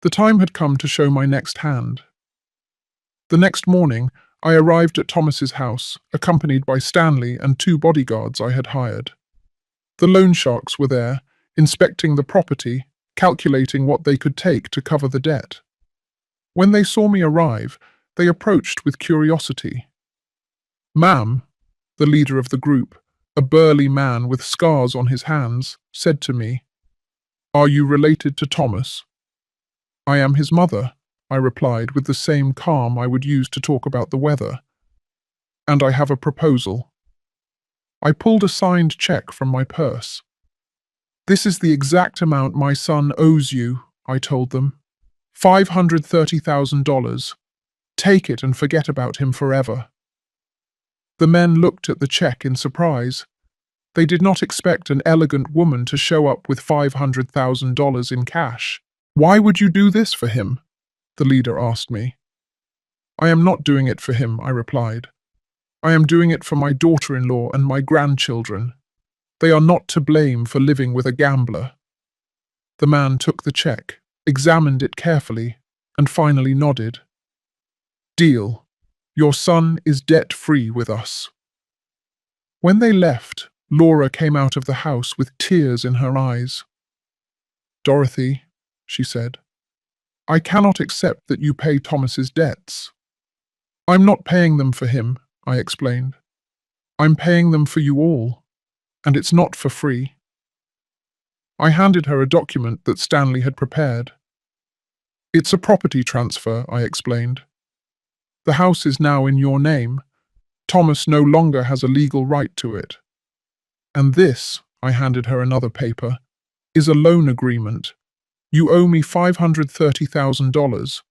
The time had come to show my next hand. The next morning, I arrived at Thomas's house, accompanied by Stanley and 2 bodyguards I had hired. The loan sharks were there, inspecting the property, calculating what they could take to cover the debt. When they saw me arrive, they approached with curiosity. "Ma'am," the leader of the group, a burly man with scars on his hands, said to me, "Are you related to Thomas?" "I am his mother," I replied with the same calm I would use to talk about the weather. "And I have a proposal." I pulled a signed check from my purse. "This is the exact amount my son owes you," I told them. $530,000. Take it and forget about him forever." The men looked at the check in surprise. They did not expect an elegant woman to show up with $500,000 in cash. "Why would you do this for him?" the leader asked me. "I am not doing it for him," I replied. "I am doing it for my daughter-in-law and my grandchildren. They are not to blame for living with a gambler." The man took the check, examined it carefully, and finally nodded. "Deal. Your son is debt-free with us." When they left, Laura came out of the house with tears in her eyes. "Dorothy," she said, "I cannot accept that you pay Thomas's debts." "I'm not paying them for him," I explained. "I'm paying them for you all, and it's not for free." I handed her a document that Stanley had prepared. "It's a property transfer," I explained. "The house is now in your name. Thomas no longer has a legal right to it. And this," I handed her another paper, "is a loan agreement. You owe me $530,000,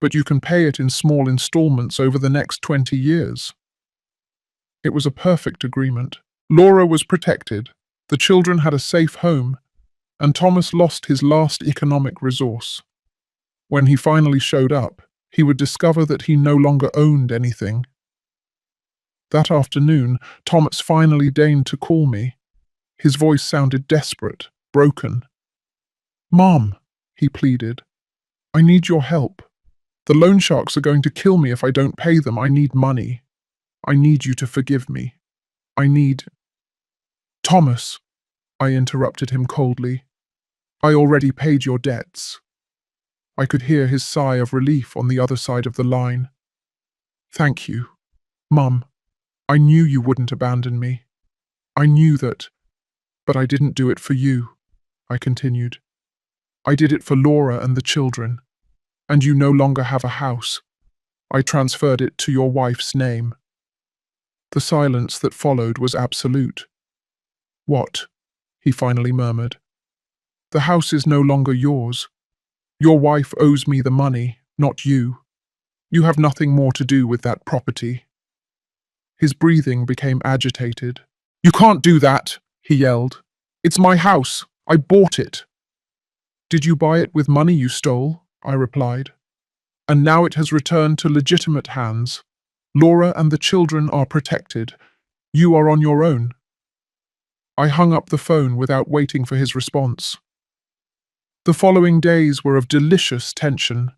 but you can pay it in small installments over the next 20 years. It was a perfect agreement. Laura was protected, the children had a safe home, and Thomas lost his last economic resource. When he finally showed up, he would discover that he no longer owned anything. That afternoon, Thomas finally deigned to call me. His voice sounded desperate, broken. "Mom," he pleaded, "I need your help. The loan sharks are going to kill me if I don't pay them. I need money. I need you to forgive me. I need—" "Thomas," I interrupted him coldly, "I already paid your debts." I could hear his sigh of relief on the other side of the line. "Thank you, Mum. I knew you wouldn't abandon me. I knew that, but I didn't do it for you," I continued. "I did it for Laura and the children. And you no longer have a house. I transferred it to your wife's name." The silence that followed was absolute. "What?" he finally murmured. "The house is no longer yours. Your wife owes me the money, not you. You have nothing more to do with that property." His breathing became agitated. "You can't do that," he yelled. "It's my house. I bought it." "Did you buy it with money you stole?" I replied. "And now it has returned to legitimate hands. Laura and the children are protected. You are on your own." I hung up the phone without waiting for his response. The following days were of delicious tension.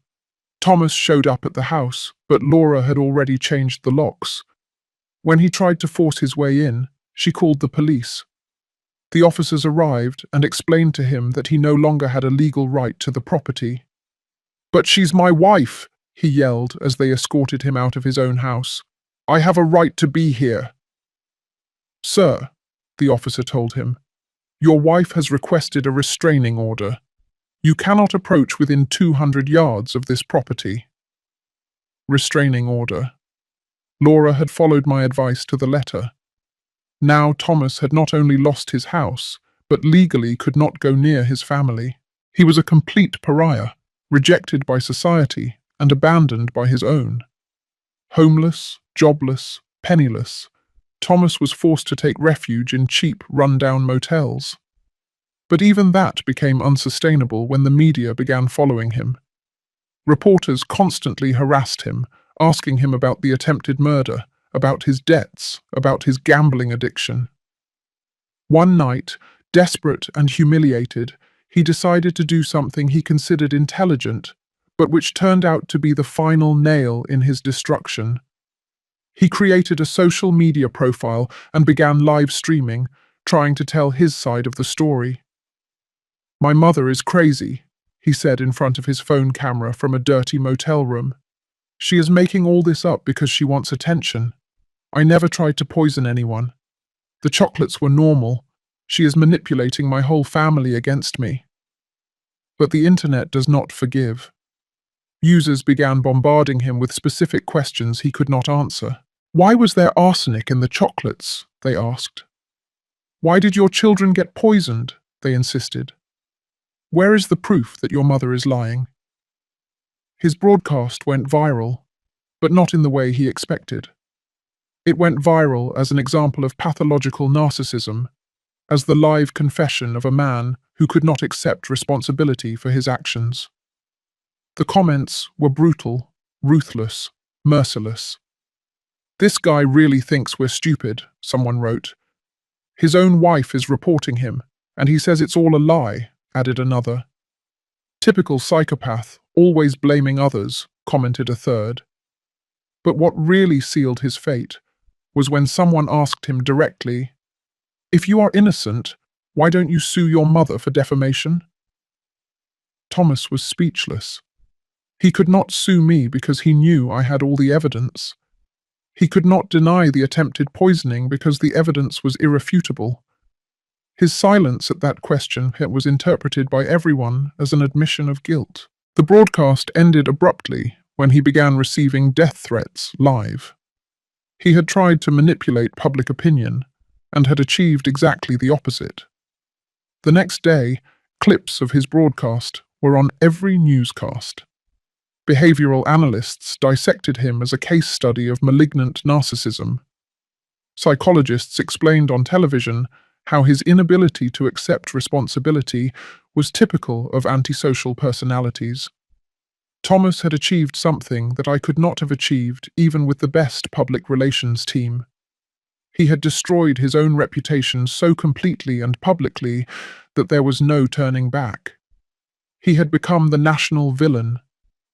Thomas showed up at the house, but Laura had already changed the locks. When he tried to force his way in, She called the police. The officers arrived and explained to him that he no longer had a legal right to the property. "But she's my wife," he yelled as they escorted him out of his own house. "I have a right to be here." "Sir," the officer told him, "your wife has requested a restraining order. You cannot approach within 200 yards of this property." Restraining order. Laura had followed my advice to the letter. Now Thomas had not only lost his house, but legally could not go near his family. He was a complete pariah, rejected by society and abandoned by his own. Homeless, jobless, penniless, Thomas was forced to take refuge in cheap, run-down motels. But even that became unsustainable when the media began following him. Reporters constantly harassed him, asking him about the attempted murder, about his debts, about his gambling addiction. One night, desperate and humiliated, he decided to do something he considered intelligent, but which turned out to be the final nail in his destruction. He created a social media profile and began live streaming, trying to tell his side of the story. "My mother is crazy," he said in front of his phone camera from a dirty motel room. "She is making all this up because she wants attention. I never tried to poison anyone. The chocolates were normal. She is manipulating my whole family against me." But the internet does not forgive. Users began bombarding him with specific questions he could not answer. "Why was there arsenic in the chocolates?" they asked. "Why did your children get poisoned?" they insisted. "Where is the proof that your mother is lying?" His broadcast went viral, but not in the way he expected. It went viral as an example of pathological narcissism, as the live confession of a man who could not accept responsibility for his actions. The comments were brutal, ruthless, merciless. "This guy really thinks we're stupid," someone wrote. "His own wife is reporting him, and he says it's all a lie," added another. "Typical psychopath, always blaming others," commented a third. But what really sealed his fate was when someone asked him directly, "If you are innocent, why don't you sue your mother for defamation?" Thomas was speechless. He could not sue me because he knew I had all the evidence. He could not deny the attempted poisoning because the evidence was irrefutable. His silence at that question was interpreted by everyone as an admission of guilt. The broadcast ended abruptly when he began receiving death threats live. He had tried to manipulate public opinion and had achieved exactly the opposite. The next day, clips of his broadcast were on every newscast. Behavioral analysts dissected him as a case study of malignant narcissism. Psychologists explained on television how his inability to accept responsibility was typical of antisocial personalities. Thomas had achieved something that I could not have achieved even with the best public relations team. He had destroyed his own reputation so completely and publicly that there was no turning back. He had become the national villain,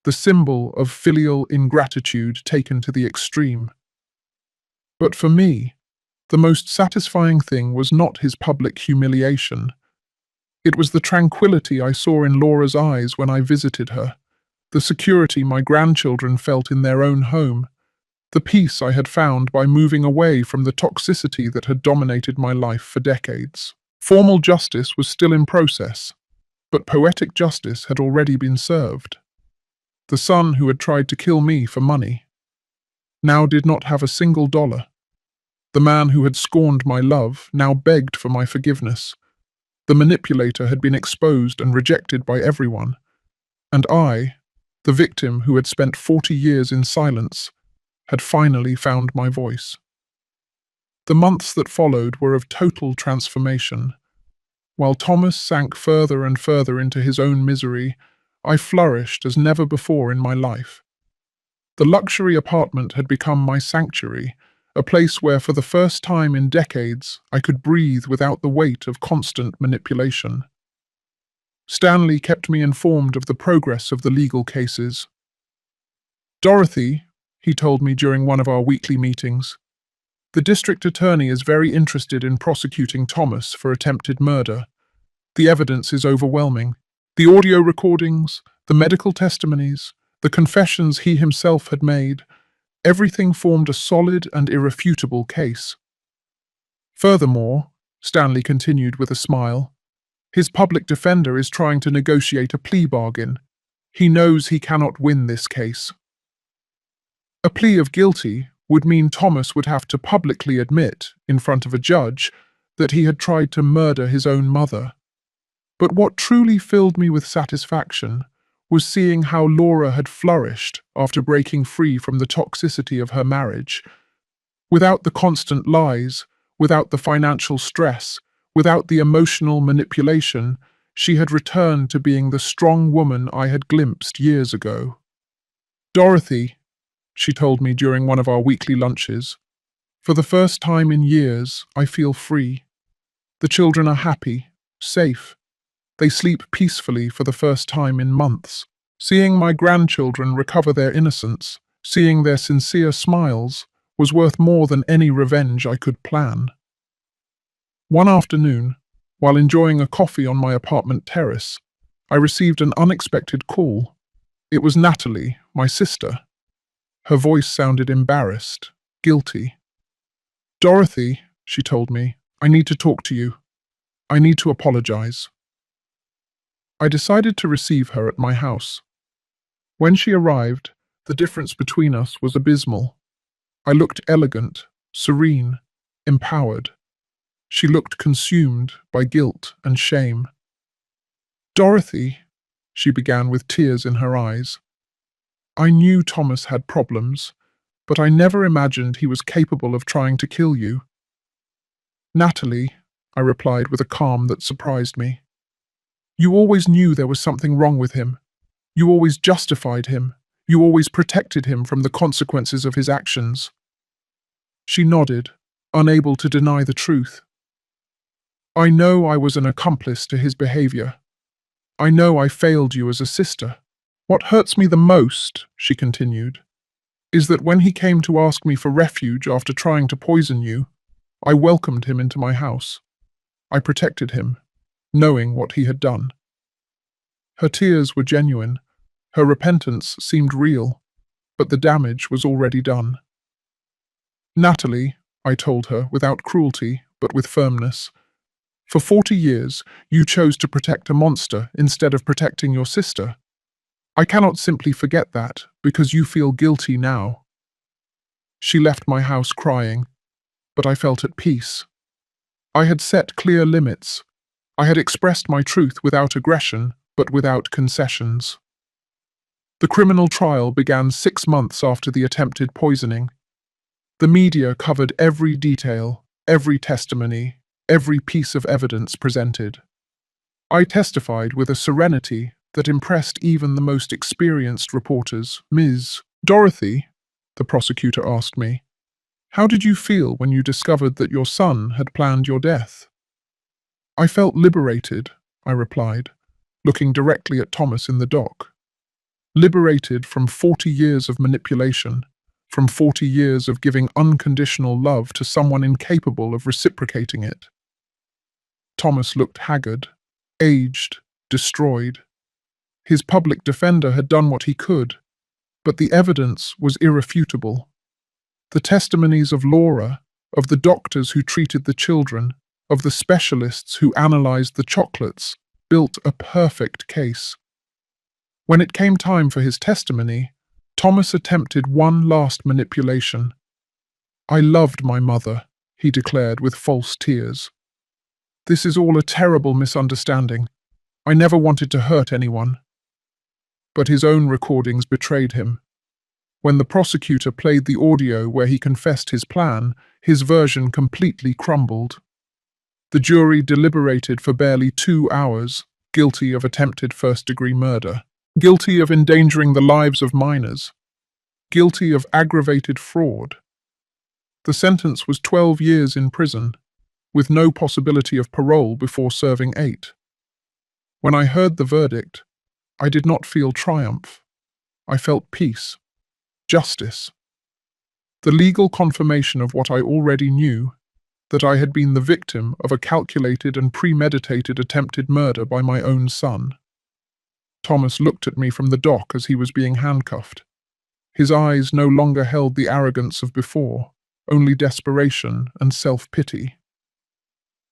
the symbol of filial ingratitude taken to the extreme. But for me, the most satisfying thing was not his public humiliation. It was the tranquility I saw in Laura's eyes when I visited her, the security my grandchildren felt in their own home, the peace I had found by moving away from the toxicity that had dominated my life for decades. Formal justice was still in process, but poetic justice had already been served. The son who had tried to kill me for money now did not have a single dollar. The man who had scorned my love now begged for my forgiveness. The manipulator had been exposed and rejected by everyone. And I, the victim who had spent 40 years in silence, had finally found my voice. The months that followed were of total transformation. While Thomas sank further and further into his own misery, I flourished as never before in my life. The luxury apartment had become my sanctuary, a place where for the first time in decades I could breathe without the weight of constant manipulation. Stanley kept me informed of the progress of the legal cases. "Dorothy," he told me during one of our weekly meetings, The district attorney is very interested in prosecuting Thomas for attempted murder. The evidence is overwhelming. The audio recordings, the medical testimonies, the confessions he himself had made, everything formed a solid and irrefutable case. Furthermore, Stanley continued with a smile, his public defender is trying to negotiate a plea bargain. He knows he cannot win this case. A plea of guilty would mean Thomas would have to publicly admit, in front of a judge, that he had tried to murder his own mother. But what truly filled me with satisfaction was seeing how Laura had flourished after breaking free from the toxicity of her marriage. Without the constant lies, without the financial stress, without the emotional manipulation, she had returned to being the strong woman I had glimpsed years ago. "Dorothy," she told me during one of our weekly lunches, "for the first time in years, I feel free. The children are happy, safe. They sleep peacefully for the first time in months. Seeing my grandchildren recover their innocence, seeing their sincere smiles, was worth more than any revenge I could plan." One afternoon, while enjoying a coffee on my apartment terrace, I received an unexpected call. It was Natalie, my sister. Her voice sounded embarrassed, guilty. "Dorothy," she told me, "I need to talk to you. I need to apologize." I decided to receive her at my house. When she arrived, the difference between us was abysmal. I looked elegant, serene, empowered. She looked consumed by guilt and shame. "Dorothy," she began with tears in her eyes, "I knew Thomas had problems, but I never imagined he was capable of trying to kill you." "Natalie," I replied with a calm that surprised me, "you always knew there was something wrong with him. You always justified him. You always protected him from the consequences of his actions." She nodded, unable to deny the truth. "I know I was an accomplice to his behavior. I know I failed you as a sister. What hurts me the most," she continued, "is that when he came to ask me for refuge after trying to poison you, I welcomed him into my house. I protected him, knowing what he had done." Her tears were genuine. Her repentance seemed real, but the damage was already done. "Natalie," I told her without cruelty, but with firmness, "for 40 years, you chose to protect a monster instead of protecting your sister. I cannot simply forget that because you feel guilty now." She left my house crying, but I felt at peace. I had set clear limits. I had expressed my truth without aggression, but without concessions. The criminal trial began 6 months after the attempted poisoning. The media covered every detail, every testimony, every piece of evidence presented. I testified with a serenity that impressed even the most experienced reporters. "Ms. Dorothy," the prosecutor asked me, "how did you feel when you discovered that your son had planned your death?" "I felt liberated," I replied, looking directly at Thomas in the dock. "Liberated from 40 years of manipulation, from 40 years of giving unconditional love to someone incapable of reciprocating it." Thomas looked haggard, aged, destroyed. His public defender had done what he could, but the evidence was irrefutable. The testimonies of Laura, of the doctors who treated the children, of the specialists who analyzed the chocolates, built a perfect case. When it came time for his testimony, Thomas attempted one last manipulation. "I loved my mother," he declared with false tears. "This is all a terrible misunderstanding. I never wanted to hurt anyone." But his own recordings betrayed him. When the prosecutor played the audio where he confessed his plan, his version completely crumbled. The jury deliberated for barely 2 hours, guilty of attempted first-degree murder, guilty of endangering the lives of minors, guilty of aggravated fraud. The sentence was 12 years in prison, with no possibility of parole before serving 8. When I heard the verdict, I did not feel triumph. I felt peace, justice. The legal confirmation of what I already knew, that I had been the victim of a calculated and premeditated attempted murder by my own son. Thomas looked at me from the dock as he was being handcuffed. His eyes no longer held the arrogance of before, only desperation and self-pity.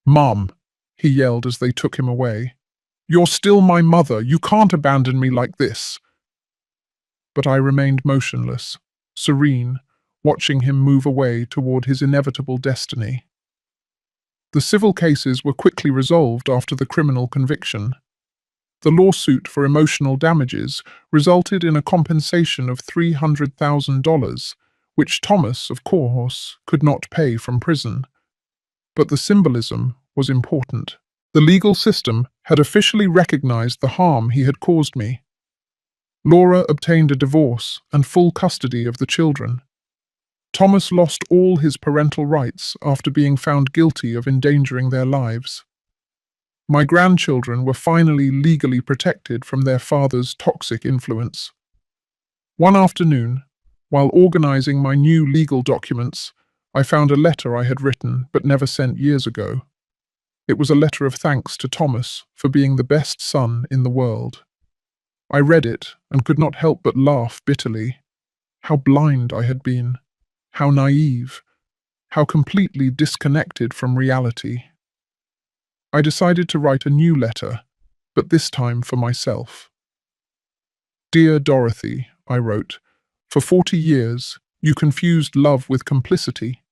"Mom," he yelled as they took him away. "You're still my mother. You can't abandon me like this." But I remained motionless, serene, watching him move away toward his inevitable destiny. The civil cases were quickly resolved after the criminal conviction. The lawsuit for emotional damages resulted in a compensation of $300,000, which Thomas, of course, could not pay from prison. But the symbolism was important. The legal system had officially recognized the harm he had caused me. Laura obtained a divorce and full custody of the children. Thomas lost all his parental rights after being found guilty of endangering their lives. My grandchildren were finally legally protected from their father's toxic influence. One afternoon, while organizing my new legal documents, I found a letter I had written but never sent years ago. It was a letter of thanks to Thomas for being the best son in the world. I read it and could not help but laugh bitterly. How blind I had been. How naive. How completely disconnected from reality. I decided to write a new letter, but this time for myself. "Dear Dorothy," I wrote, "for 40 years, you confused love with complicity.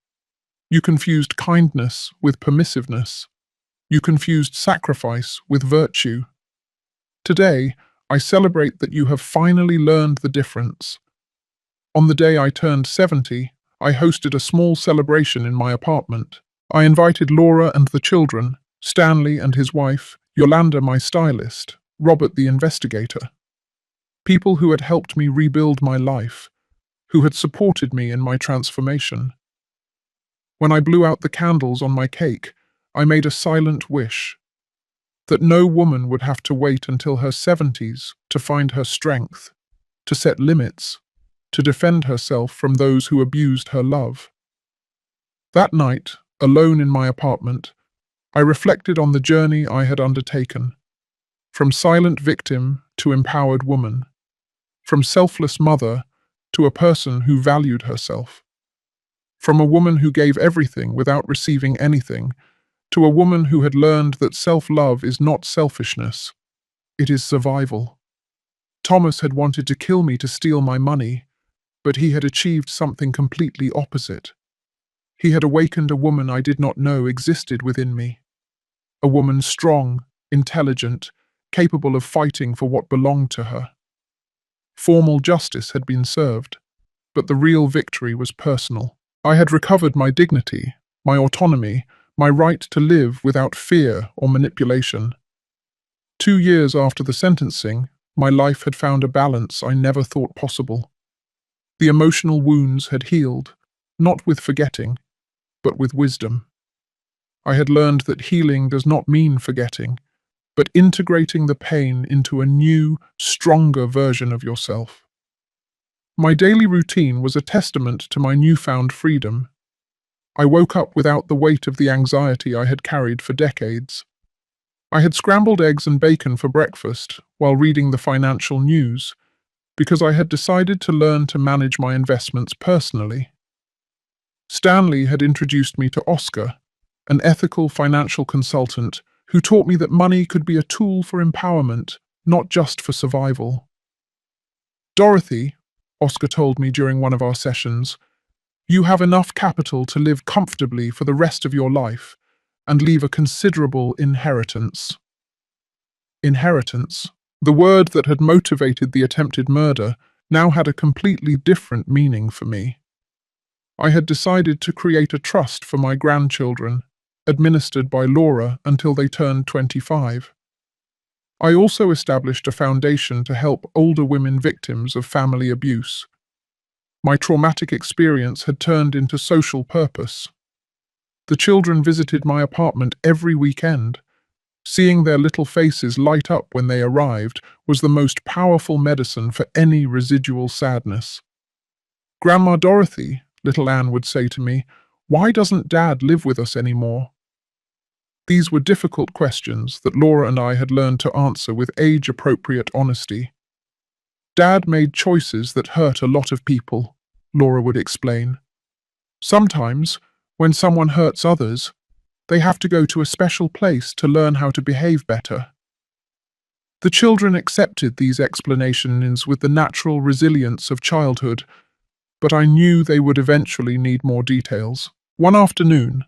You confused kindness with permissiveness. You confused sacrifice with virtue. Today, I celebrate that you have finally learned the difference. On the day I turned 70, I hosted a small celebration in my apartment. I invited Laura and the children, Stanley and his wife, Yolanda my stylist, Robert the investigator. People who had helped me rebuild my life, who had supported me in my transformation. When I blew out the candles on my cake, I made a silent wish that no woman would have to wait until her 70s to find her strength, to set limits, to defend herself from those who abused her love. That night, alone in my apartment, I reflected on the journey I had undertaken, from silent victim to empowered woman, from selfless mother to a person who valued herself, from a woman who gave everything without receiving anything to a woman who had learned that self-love is not selfishness, it is survival. Thomas had wanted to kill me to steal my money, but he had achieved something completely opposite. He had awakened a woman I did not know existed within me. A woman strong, intelligent, capable of fighting for what belonged to her. Formal justice had been served, but the real victory was personal. I had recovered my dignity, my autonomy, my right to live without fear or manipulation. 2 years after the sentencing, my life had found a balance I never thought possible. The emotional wounds had healed, not with forgetting, but with wisdom. I had learned that healing does not mean forgetting, but integrating the pain into a new, stronger version of yourself. My daily routine was a testament to my newfound freedom. I woke up without the weight of the anxiety I had carried for decades. I had scrambled eggs and bacon for breakfast while reading the financial news, because I had decided to learn to manage my investments personally. Stanley had introduced me to Oscar, an ethical financial consultant who taught me that money could be a tool for empowerment, not just for survival. "Dorothy," Oscar told me during one of our sessions, "you have enough capital to live comfortably for the rest of your life and leave a considerable inheritance." Inheritance, the word that had motivated the attempted murder, now had a completely different meaning for me. I had decided to create a trust for my grandchildren, administered by Laura until they turned 25. I also established a foundation to help older women victims of family abuse. My traumatic experience had turned into social purpose. The children visited my apartment every weekend. Seeing their little faces light up when they arrived was the most powerful medicine for any residual sadness. "Grandma Dorothy," little Anne would say to me. Why doesn't Dad live with us anymore? These were difficult questions that Laura and I had learned to answer with age-appropriate honesty. Dad made choices that hurt a lot of people, Laura would explain. Sometimes, when someone hurts others, they have to go to a special place to learn how to behave better. The children accepted these explanations with the natural resilience of childhood, but I knew they would eventually need more details. One afternoon,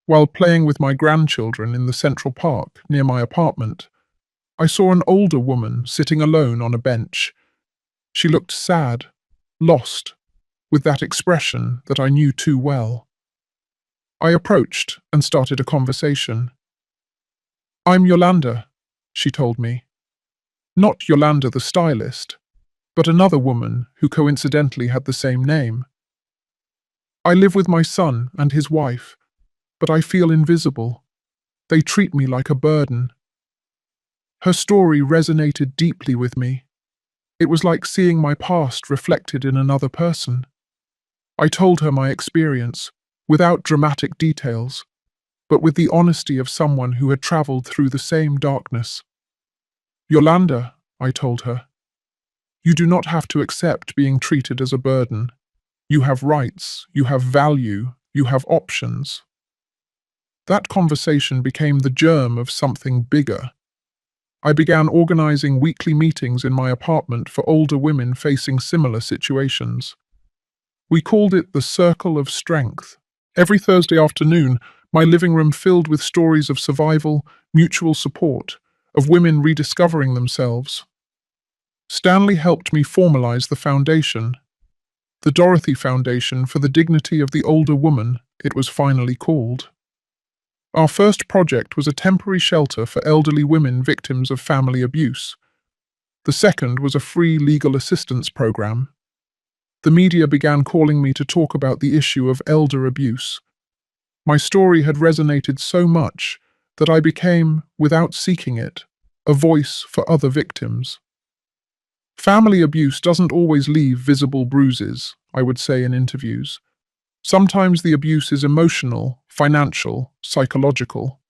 while playing with my grandchildren in the Central Park near my apartment, I saw an older woman sitting alone on a bench. She looked sad, lost, with that expression that I knew too well. I approached and started a conversation. "I'm Yolanda," she told me. Not Yolanda the stylist, but another woman who coincidentally had the same name. "I live with my son and his wife, but I feel invisible. They treat me like a burden." Her story resonated deeply with me. It was like seeing my past reflected in another person. I told her my experience, without dramatic details, but with the honesty of someone who had traveled through the same darkness. "Yolanda," I told her, "you do not have to accept being treated as a burden. You have rights, you have value, you have options." That conversation became the germ of something bigger. I began organizing weekly meetings in my apartment for older women facing similar situations. We called it the Circle of Strength. Every Thursday afternoon, my living room filled with stories of survival, mutual support, of women rediscovering themselves. Stanley helped me formalize the foundation, the Dorothy Foundation for the Dignity of the Older Woman, it was finally called. Our first project was a temporary shelter for elderly women victims of family abuse. The second was a free legal assistance program. The media began calling me to talk about the issue of elder abuse. My story had resonated so much that I became, without seeking it, a voice for other victims. Family abuse doesn't always leave visible bruises, I would say in interviews. Sometimes the abuse is emotional, financial, psychological.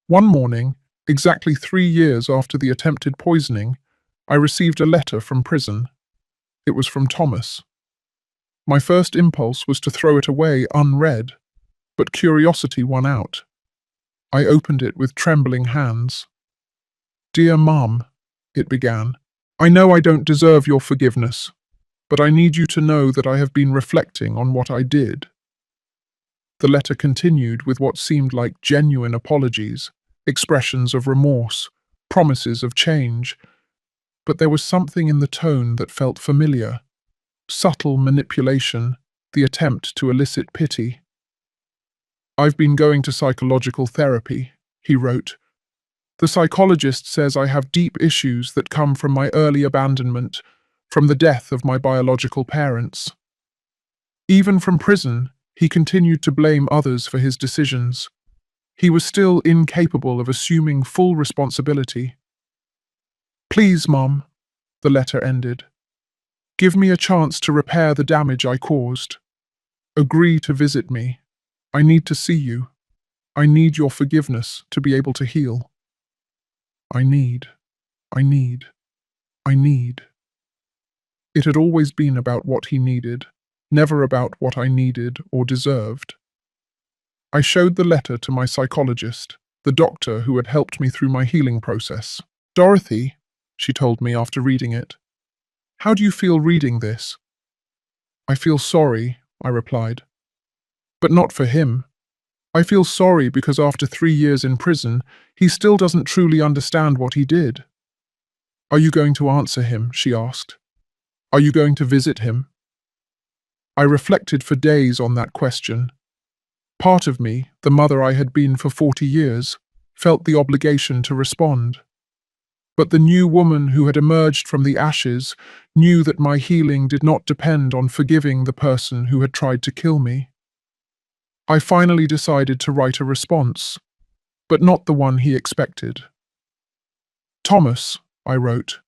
One morning, exactly 3 years after the attempted poisoning, I received a letter from prison. It was from Thomas. My first impulse was to throw it away unread, but curiosity won out. I opened it with trembling hands. "Dear Mum," it began, "I know I don't deserve your forgiveness, but I need you to know that I have been reflecting on what I did." The letter continued with what seemed like genuine apologies, expressions of remorse, promises of change, but there was something in the tone that felt familiar. Subtle manipulation, the attempt to elicit pity. "I've been going to psychological therapy," he wrote. "The psychologist says I have deep issues that come from my early abandonment, from the death of my biological parents." Even from prison, he continued to blame others for his decisions. He was still incapable of assuming full responsibility. "Please, Mum," the letter ended, "give me a chance to repair the damage I caused. Agree to visit me. I need to see you. I need your forgiveness to be able to heal. I need, I need, I need." It had always been about what he needed, never about what I needed or deserved. I showed the letter to my psychologist, the doctor who had helped me through my healing process. "Dorothy," she told me after reading it, "how do you feel reading this?" "I feel sorry," I replied. "But not for him. I feel sorry because after 3 years in prison, he still doesn't truly understand what he did." "Are you going to answer him?" she asked. "Are you going to visit him?" I reflected for days on that question. Part of me, the mother I had been for 40 years, felt the obligation to respond. But the new woman who had emerged from the ashes knew that my healing did not depend on forgiving the person who had tried to kill me. I finally decided to write a response, but not the one he expected. "Thomas," I wrote,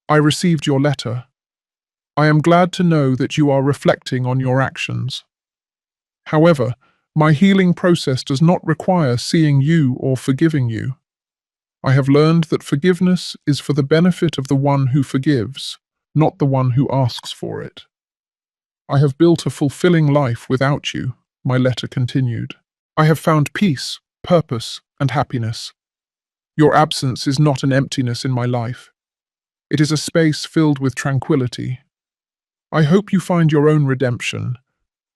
"I received your letter. I am glad to know that you are reflecting on your actions. However, my healing process does not require seeing you or forgiving you. I have learned that forgiveness is for the benefit of the one who forgives, not the one who asks for it. I have built a fulfilling life without you, my letter continued. I have found peace, purpose, and happiness. Your absence is not an emptiness in my life. It is a space filled with tranquility. I hope you find your own redemption,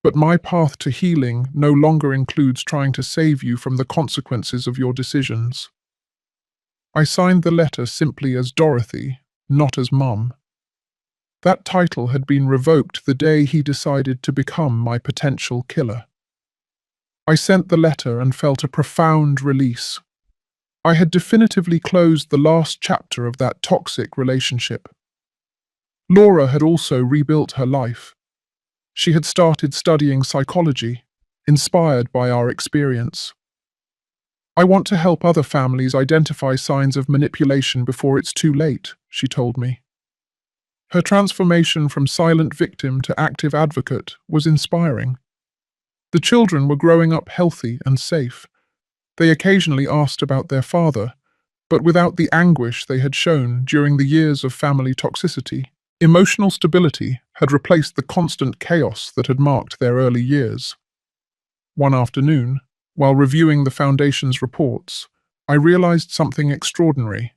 but my path to healing no longer includes trying to save you from the consequences of your decisions. I signed the letter simply as Dorothy, not as Mum. That title had been revoked the day he decided to become my potential killer. I sent the letter and felt a profound release. I had definitively closed the last chapter of that toxic relationship. Laura had also rebuilt her life. She had started studying psychology, inspired by our experience. I want to help other families identify signs of manipulation before it's too late, she told me. Her transformation from silent victim to active advocate was inspiring. The children were growing up healthy and safe. They occasionally asked about their father, but without the anguish they had shown during the years of family toxicity. Emotional stability had replaced the constant chaos that had marked their early years. One afternoon, while reviewing the Foundation's reports, I realized something extraordinary.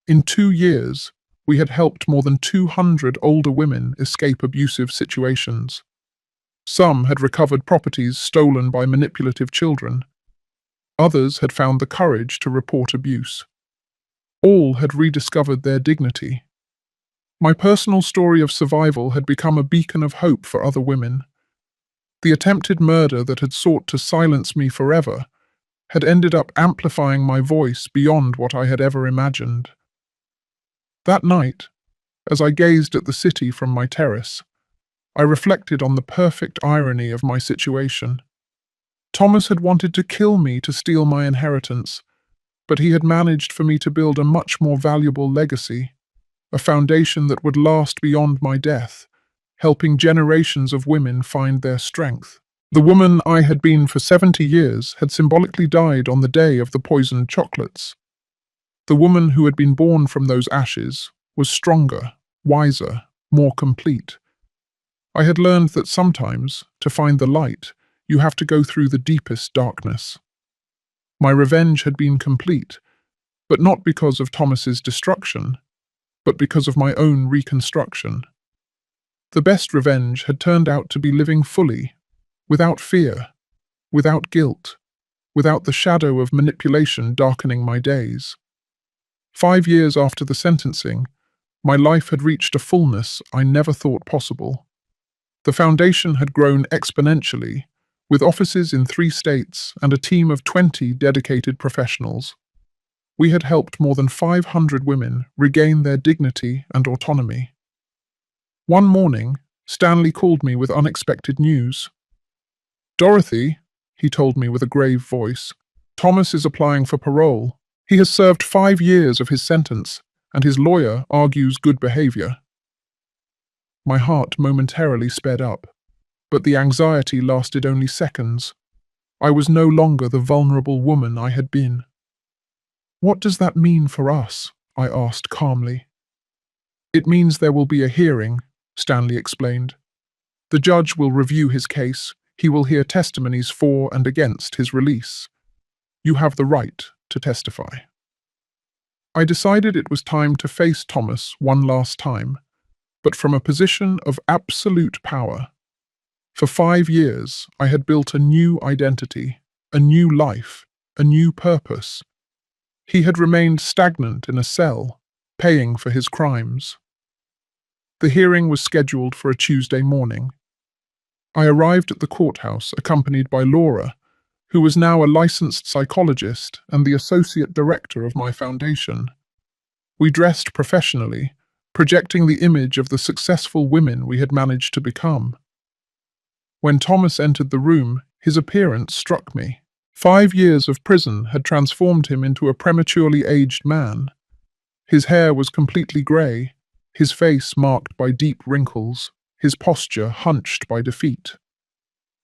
In 2 years, we had helped more than 200 older women escape abusive situations. Some had recovered properties stolen by manipulative children. Others had found the courage to report abuse. All had rediscovered their dignity. My personal story of survival had become a beacon of hope for other women. The attempted murder that had sought to silence me forever had ended up amplifying my voice beyond what I had ever imagined. That night, as I gazed at the city from my terrace, I reflected on the perfect irony of my situation. Thomas had wanted to kill me to steal my inheritance, but he had managed for me to build a much more valuable legacy, a foundation that would last beyond my death, helping generations of women find their strength. The woman I had been for 70 years had symbolically died on the day of the poisoned chocolates. The woman who had been born from those ashes was stronger, wiser, more complete. I had learned that sometimes, to find the light, you have to go through the deepest darkness. My revenge had been complete, but not because of Thomas's destruction, but because of my own reconstruction. The best revenge had turned out to be living fully, without fear, without guilt, without the shadow of manipulation darkening my days. 5 years after the sentencing, my life had reached a fullness I never thought possible. The Foundation had grown exponentially, with offices in 3 states and a team of 20 dedicated professionals. We had helped more than 500 women regain their dignity and autonomy. One morning, Stanley called me with unexpected news. "Dorothy," he told me with a grave voice, "Thomas is applying for parole. He has served 5 years of his sentence, and his lawyer argues good behavior." My heart momentarily sped up, but the anxiety lasted only seconds. I was no longer the vulnerable woman I had been. "What does that mean for us?" I asked calmly. "It means there will be a hearing," Stanley explained. "The judge will review his case. He will hear testimonies for and against his release. You have the right to testify." I decided it was time to face Thomas one last time, but from a position of absolute power. For 5 years, I had built a new identity, a new life, a new purpose. He had remained stagnant in a cell, paying for his crimes. The hearing was scheduled for a Tuesday morning. I arrived at the courthouse accompanied by Laura, who was now a licensed psychologist and the associate director of my foundation. We dressed professionally, projecting the image of the successful women we had managed to become. When Thomas entered the room, his appearance struck me. 5 years of prison had transformed him into a prematurely aged man. His hair was completely grey, his face marked by deep wrinkles, his posture hunched by defeat.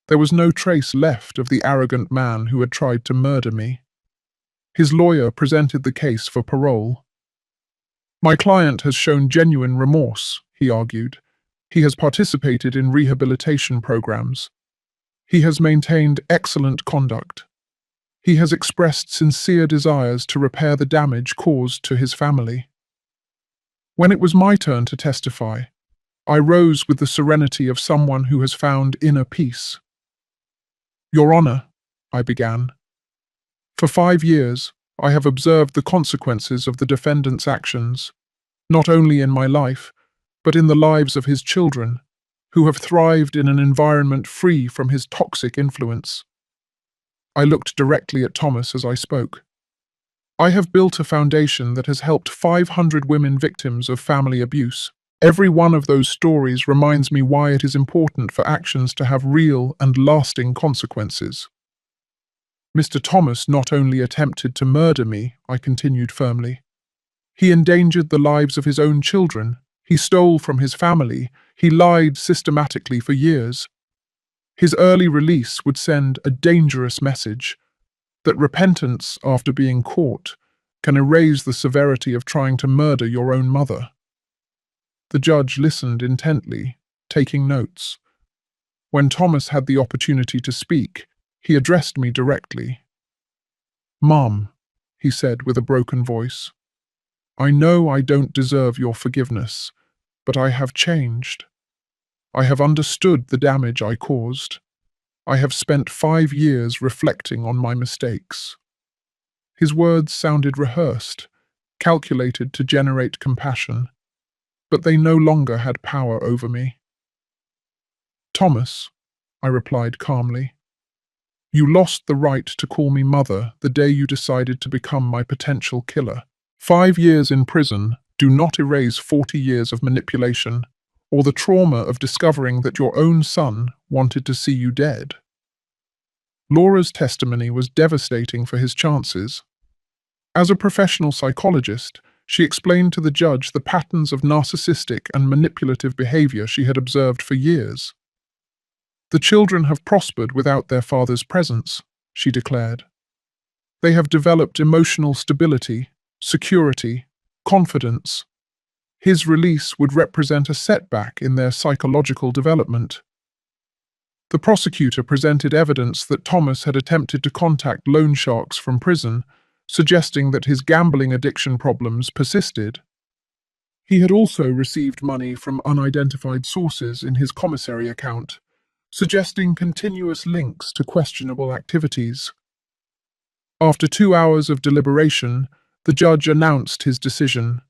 There was no trace left of the arrogant man who had tried to murder me. His lawyer presented the case for parole. "My client has shown genuine remorse," he argued. "He has participated in rehabilitation programs. He has maintained excellent conduct. He has expressed sincere desires to repair the damage caused to his family." When it was my turn to testify, I rose with the serenity of someone who has found inner peace. "Your Honor," I began, "for 5 years, I have observed the consequences of the defendant's actions, not only in my life, but in the lives of his children, who have thrived in an environment free from his toxic influence." I looked directly at Thomas as I spoke. "I have built a foundation that has helped 500 women victims of family abuse. Every one of those stories reminds me why it is important for actions to have real and lasting consequences." "Mr. Thomas not only attempted to murder me," I continued firmly. "He endangered the lives of his own children. He stole from his family. He lied systematically for years. His early release would send a dangerous message that repentance after being caught can erase the severity of trying to murder your own mother." The judge listened intently, taking notes. When Thomas had the opportunity to speak, he addressed me directly. "Mom," he said with a broken voice, "I know I don't deserve your forgiveness, but I have changed. I have understood the damage I caused. I have spent 5 years reflecting on my mistakes." His words sounded rehearsed, calculated to generate compassion, but they no longer had power over me. "Thomas," I replied calmly, "you lost the right to call me mother the day you decided to become my potential killer. 5 years in prison do not erase 40 years of manipulation or the trauma of discovering that your own son wanted to see you dead." Laura's testimony was devastating for his chances. As a professional psychologist, she explained to the judge the patterns of narcissistic and manipulative behavior she had observed for years. "The children have prospered without their father's presence," she declared. "They have developed emotional stability, security, confidence. His release would represent a setback in their psychological development." The prosecutor presented evidence that Thomas had attempted to contact loan sharks from prison, suggesting that his gambling addiction problems persisted. He had also received money from unidentified sources in his commissary account, suggesting continuous links to questionable activities. After 2 hours of deliberation, the judge announced his decision.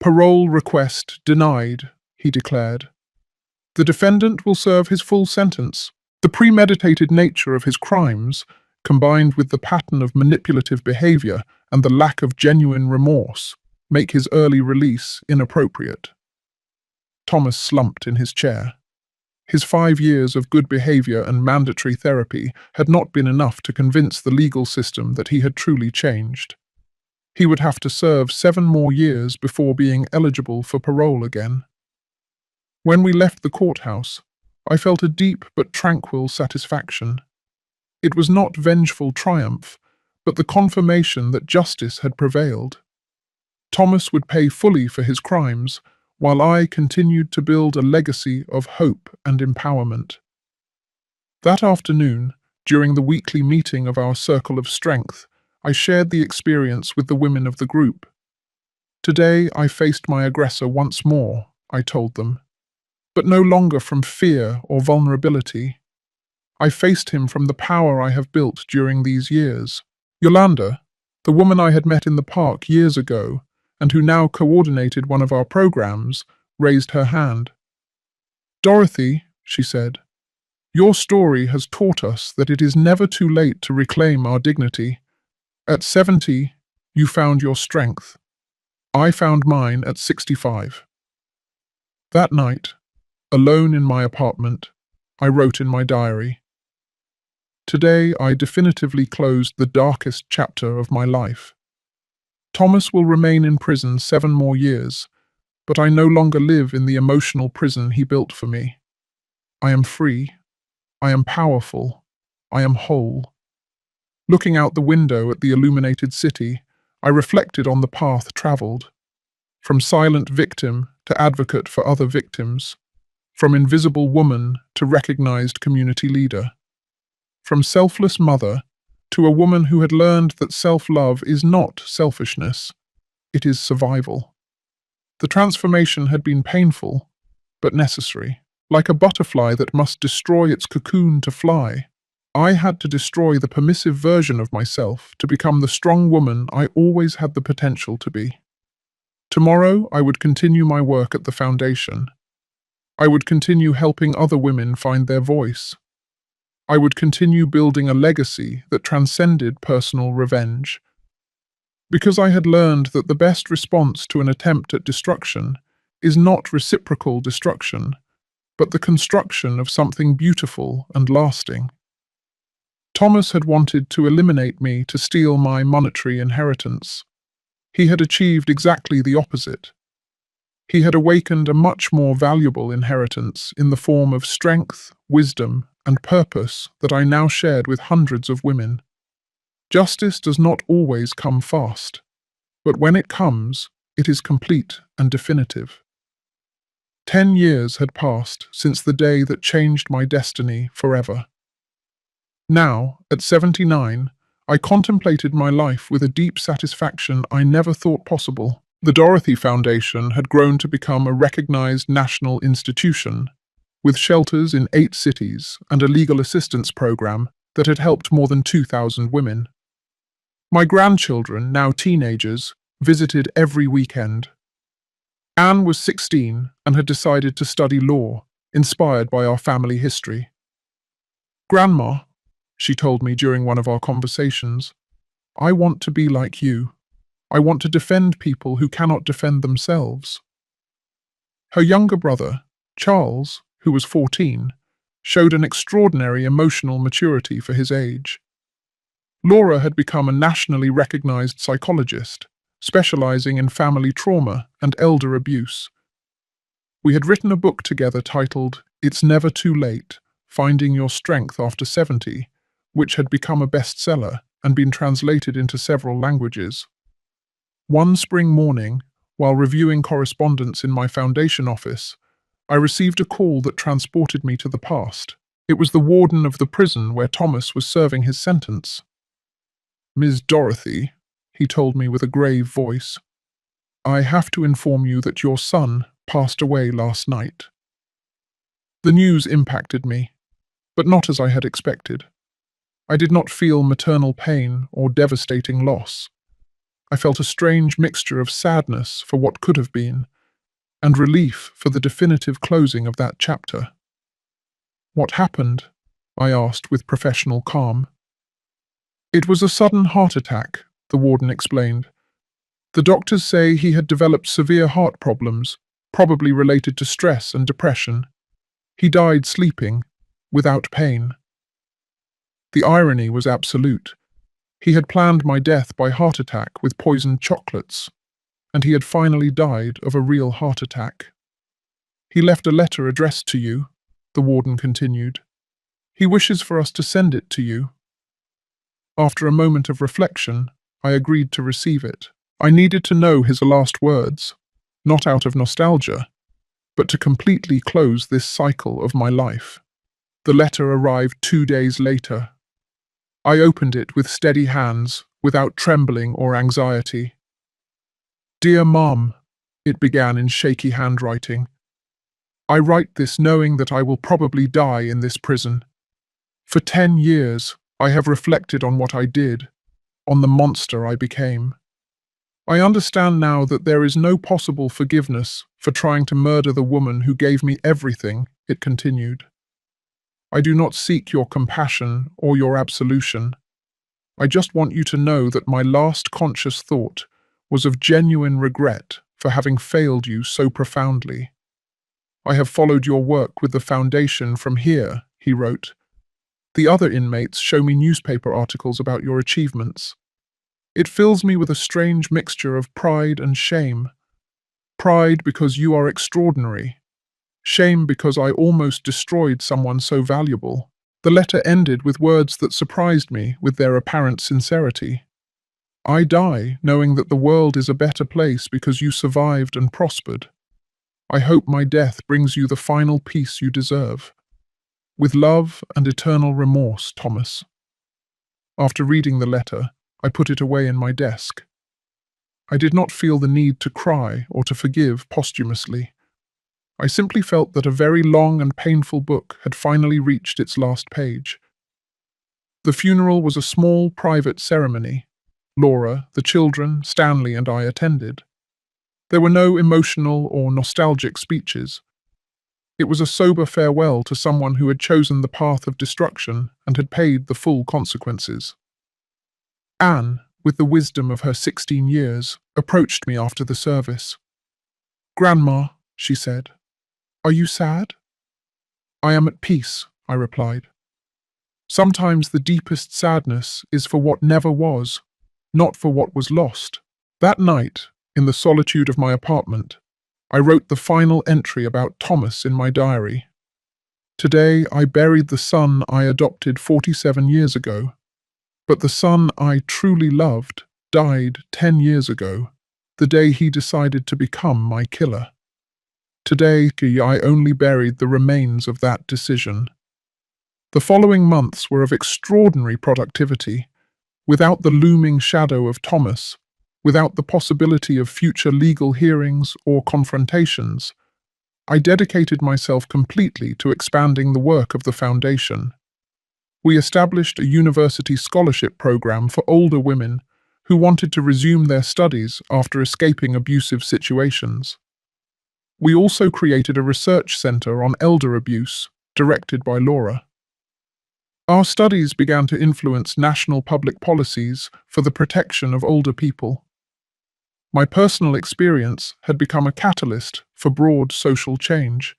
"Parole request denied," he declared. "The defendant will serve his full sentence." The premeditated nature of his crimes, combined with the pattern of manipulative behavior and the lack of genuine remorse, make his early release inappropriate. Thomas slumped in his chair. His 5 years of good behavior and mandatory therapy had not been enough to convince the legal system that he had truly changed. He would have to serve 7 more years before being eligible for parole again. When we left the courthouse, I felt a deep but tranquil satisfaction. It was not vengeful triumph, but the confirmation that justice had prevailed. Thomas would pay fully for his crimes, while I continued to build a legacy of hope and empowerment. That afternoon, during the weekly meeting of our Circle of Strength, I shared the experience with the women of the group. "Today I faced my aggressor once more," I told them, "but no longer from fear or vulnerability. I faced him from the power I have built during these years." Yolanda, the woman I had met in the park years ago, and who now coordinated one of our programs, raised her hand. "Dorothy," she said, "your story has taught us that it is never too late to reclaim our dignity. At 70, you found your strength. I found mine at 65. That night, alone in my apartment, I wrote in my diary, "Today I definitively closed the darkest chapter of my life. Thomas will remain in prison 7 more years, but I no longer live in the emotional prison he built for me. I am free. I am powerful. I am whole. Looking out the window at the illuminated city, I reflected on the path traveled. From silent victim to advocate for other victims. From invisible woman to recognized community leader. From selfless mother to a woman who had learned that self-love is not selfishness, it is survival. The transformation had been painful, but necessary. Like a butterfly that must destroy its cocoon to fly, I had to destroy the permissive version of myself to become the strong woman I always had the potential to be. Tomorrow, I would continue my work at the foundation. I would continue helping other women find their voice. I would continue building a legacy that transcended personal revenge. Because I had learned that the best response to an attempt at destruction is not reciprocal destruction, but the construction of something beautiful and lasting. Thomas had wanted to eliminate me to steal my monetary inheritance. He had achieved exactly the opposite. He had awakened a much more valuable inheritance in the form of strength, wisdom, and purpose that I now shared with hundreds of women. Justice does not always come fast, but when it comes, it is complete and definitive. 10 years had passed since the day that changed my destiny forever. Now, at 79, I contemplated my life with a deep satisfaction I never thought possible. The Dorothy Foundation had grown to become a recognized national institution, with shelters in 8 cities and a legal assistance program that had helped more than 2,000 women. My grandchildren, now teenagers, visited every weekend. Anne was 16 and had decided to study law, inspired by our family history. "Grandma," she told me during one of our conversations, "I want to be like you. I want to defend people who cannot defend themselves." Her younger brother, Charles, who was 14, showed an extraordinary emotional maturity for his age. Laura had become a nationally recognized psychologist, specializing in family trauma and elder abuse. We had written a book together titled "It's Never Too Late: Finding Your Strength After 70, which had become a bestseller and been translated into several languages. One spring morning, while reviewing correspondence in my foundation office, I received a call that transported me to the past. It was the warden of the prison where Thomas was serving his sentence. "Ms. Dorothy," he told me with a grave voice, "I have to inform you that your son passed away last night." The news impacted me, but not as I had expected. I did not feel maternal pain or devastating loss. I felt a strange mixture of sadness for what could have been, and relief for the definitive closing of that chapter. "What happened?" I asked with professional calm. "It was a sudden heart attack," the warden explained. "The doctors say he had developed severe heart problems, probably related to stress and depression. He died sleeping, without pain." The irony was absolute. He had planned my death by heart attack with poisoned chocolates, and he had finally died of a real heart attack. "He left a letter addressed to you," the warden continued. "He wishes for us to send it to you." After a moment of reflection, I agreed to receive it. I needed to know his last words, not out of nostalgia, but to completely close this cycle of my life. The letter arrived 2 days later. I opened it with steady hands, without trembling or anxiety. "Dear Mom," it began in shaky handwriting, "I write this knowing that I will probably die in this prison. For 10 years, I have reflected on what I did, on the monster I became. I understand now that there is no possible forgiveness for trying to murder the woman who gave me everything," it continued. "I do not seek your compassion or your absolution. I just want you to know that my last conscious thought was of genuine regret for having failed you so profoundly. I have followed your work with the foundation from here," he wrote. "The other inmates show me newspaper articles about your achievements. It fills me with a strange mixture of pride and shame. Pride because you are extraordinary. Shame because I almost destroyed someone so valuable. The letter ended with words that surprised me with their apparent sincerity. I die knowing that the world is a better place because you survived and prospered. I hope my death brings you the final peace you deserve. With love and eternal remorse, Thomas. After reading the letter, I put it away in my desk. I did not feel the need to cry or to forgive posthumously. I simply felt that a very long and painful book had finally reached its last page. The funeral was a small, private ceremony. Laura, the children, Stanley, and I attended. There were no emotional or nostalgic speeches. It was a sober farewell to someone who had chosen the path of destruction and had paid the full consequences. Anne, with the wisdom of her 16 years, approached me after the service. "Grandma," she said, "are you sad?" "I am at peace," I replied. "Sometimes the deepest sadness is for what never was, not for what was lost." That night, in the solitude of my apartment, I wrote the final entry about Thomas in my diary. Today I buried the son I adopted 47 years ago, but the son I truly loved died 10 years ago, the day he decided to become my killer. Today I only buried the remains of that decision. The following months were of extraordinary productivity, without the looming shadow of Thomas, without the possibility of future legal hearings or confrontations. I dedicated myself completely to expanding the work of the Foundation. We established a university scholarship program for older women who wanted to resume their studies after escaping abusive situations. We also created a research center on elder abuse, directed by Laura. Our studies began to influence national public policies for the protection of older people. My personal experience had become a catalyst for broad social change.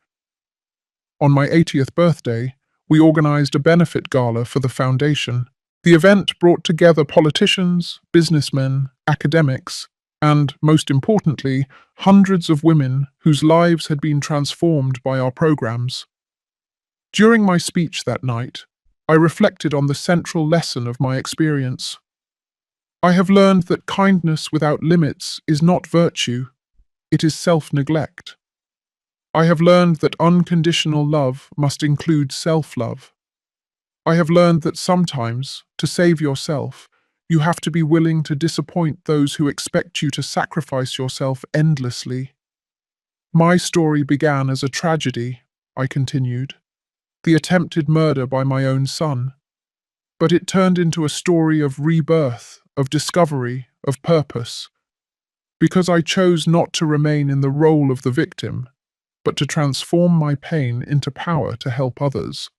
On my 80th birthday, we organized a benefit gala for the Foundation. The event brought together politicians, businessmen, academics, and, most importantly, hundreds of women whose lives had been transformed by our programs. During my speech that night, I reflected on the central lesson of my experience. I have learned that kindness without limits is not virtue, it is self-neglect. I have learned that unconditional love must include self-love. I have learned that sometimes, to save yourself, you have to be willing to disappoint those who expect you to sacrifice yourself endlessly. My story began as a tragedy, I continued, the attempted murder by my own son. But it turned into a story of rebirth, of discovery, of purpose. Because I chose not to remain in the role of the victim, but to transform my pain into power to help others.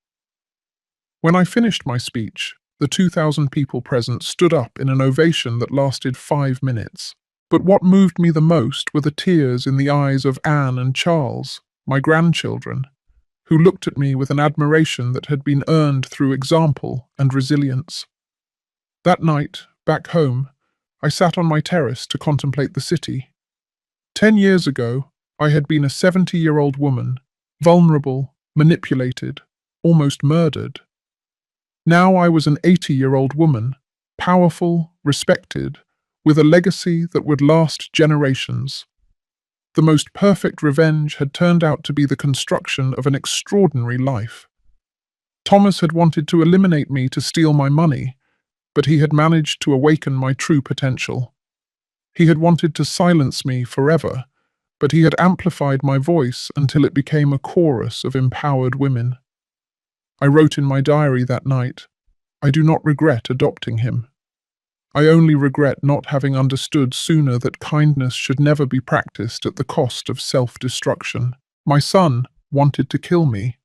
When I finished my speech, the 2,000 people present stood up in an ovation that lasted 5 minutes. But what moved me the most were the tears in the eyes of Anne and Charles, my grandchildren, who looked at me with an admiration that had been earned through example and resilience. That night, back home, I sat on my terrace to contemplate the city. 10 years ago, I had been a 70-year-old woman, vulnerable, manipulated, almost murdered. Now I was an 80-year-old woman, powerful, respected, with a legacy that would last generations. The most perfect revenge had turned out to be the construction of an extraordinary life. Thomas had wanted to eliminate me to steal my money, but he had managed to awaken my true potential. He had wanted to silence me forever, but he had amplified my voice until it became a chorus of empowered women. I wrote in my diary that night, I do not regret adopting him. I only regret not having understood sooner that kindness should never be practiced at the cost of self-destruction. My son wanted to kill me,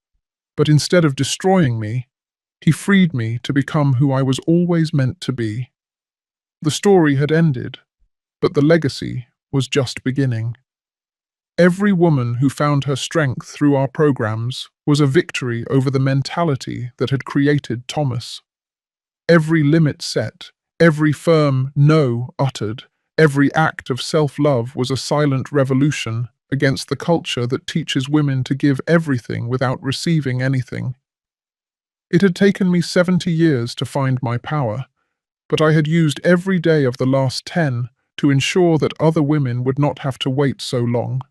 but instead of destroying me, he freed me to become who I was always meant to be. The story had ended, but the legacy was just beginning. Every woman who found her strength through our programs was a victory over the mentality that had created Thomas. Every limit set, every firm no uttered, Every act of self-love was a silent revolution against the culture that teaches women to give everything without receiving anything. It had taken me 70 years to find my power, but I had used every day of the last 10 to ensure that other women would not have to wait so long.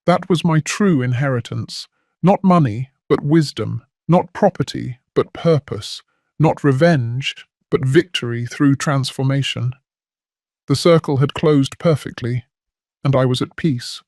That was my true inheritance. Not money, but wisdom. Not property, but purpose. Not revenge, but victory through transformation. The circle had closed perfectly, and I was at peace.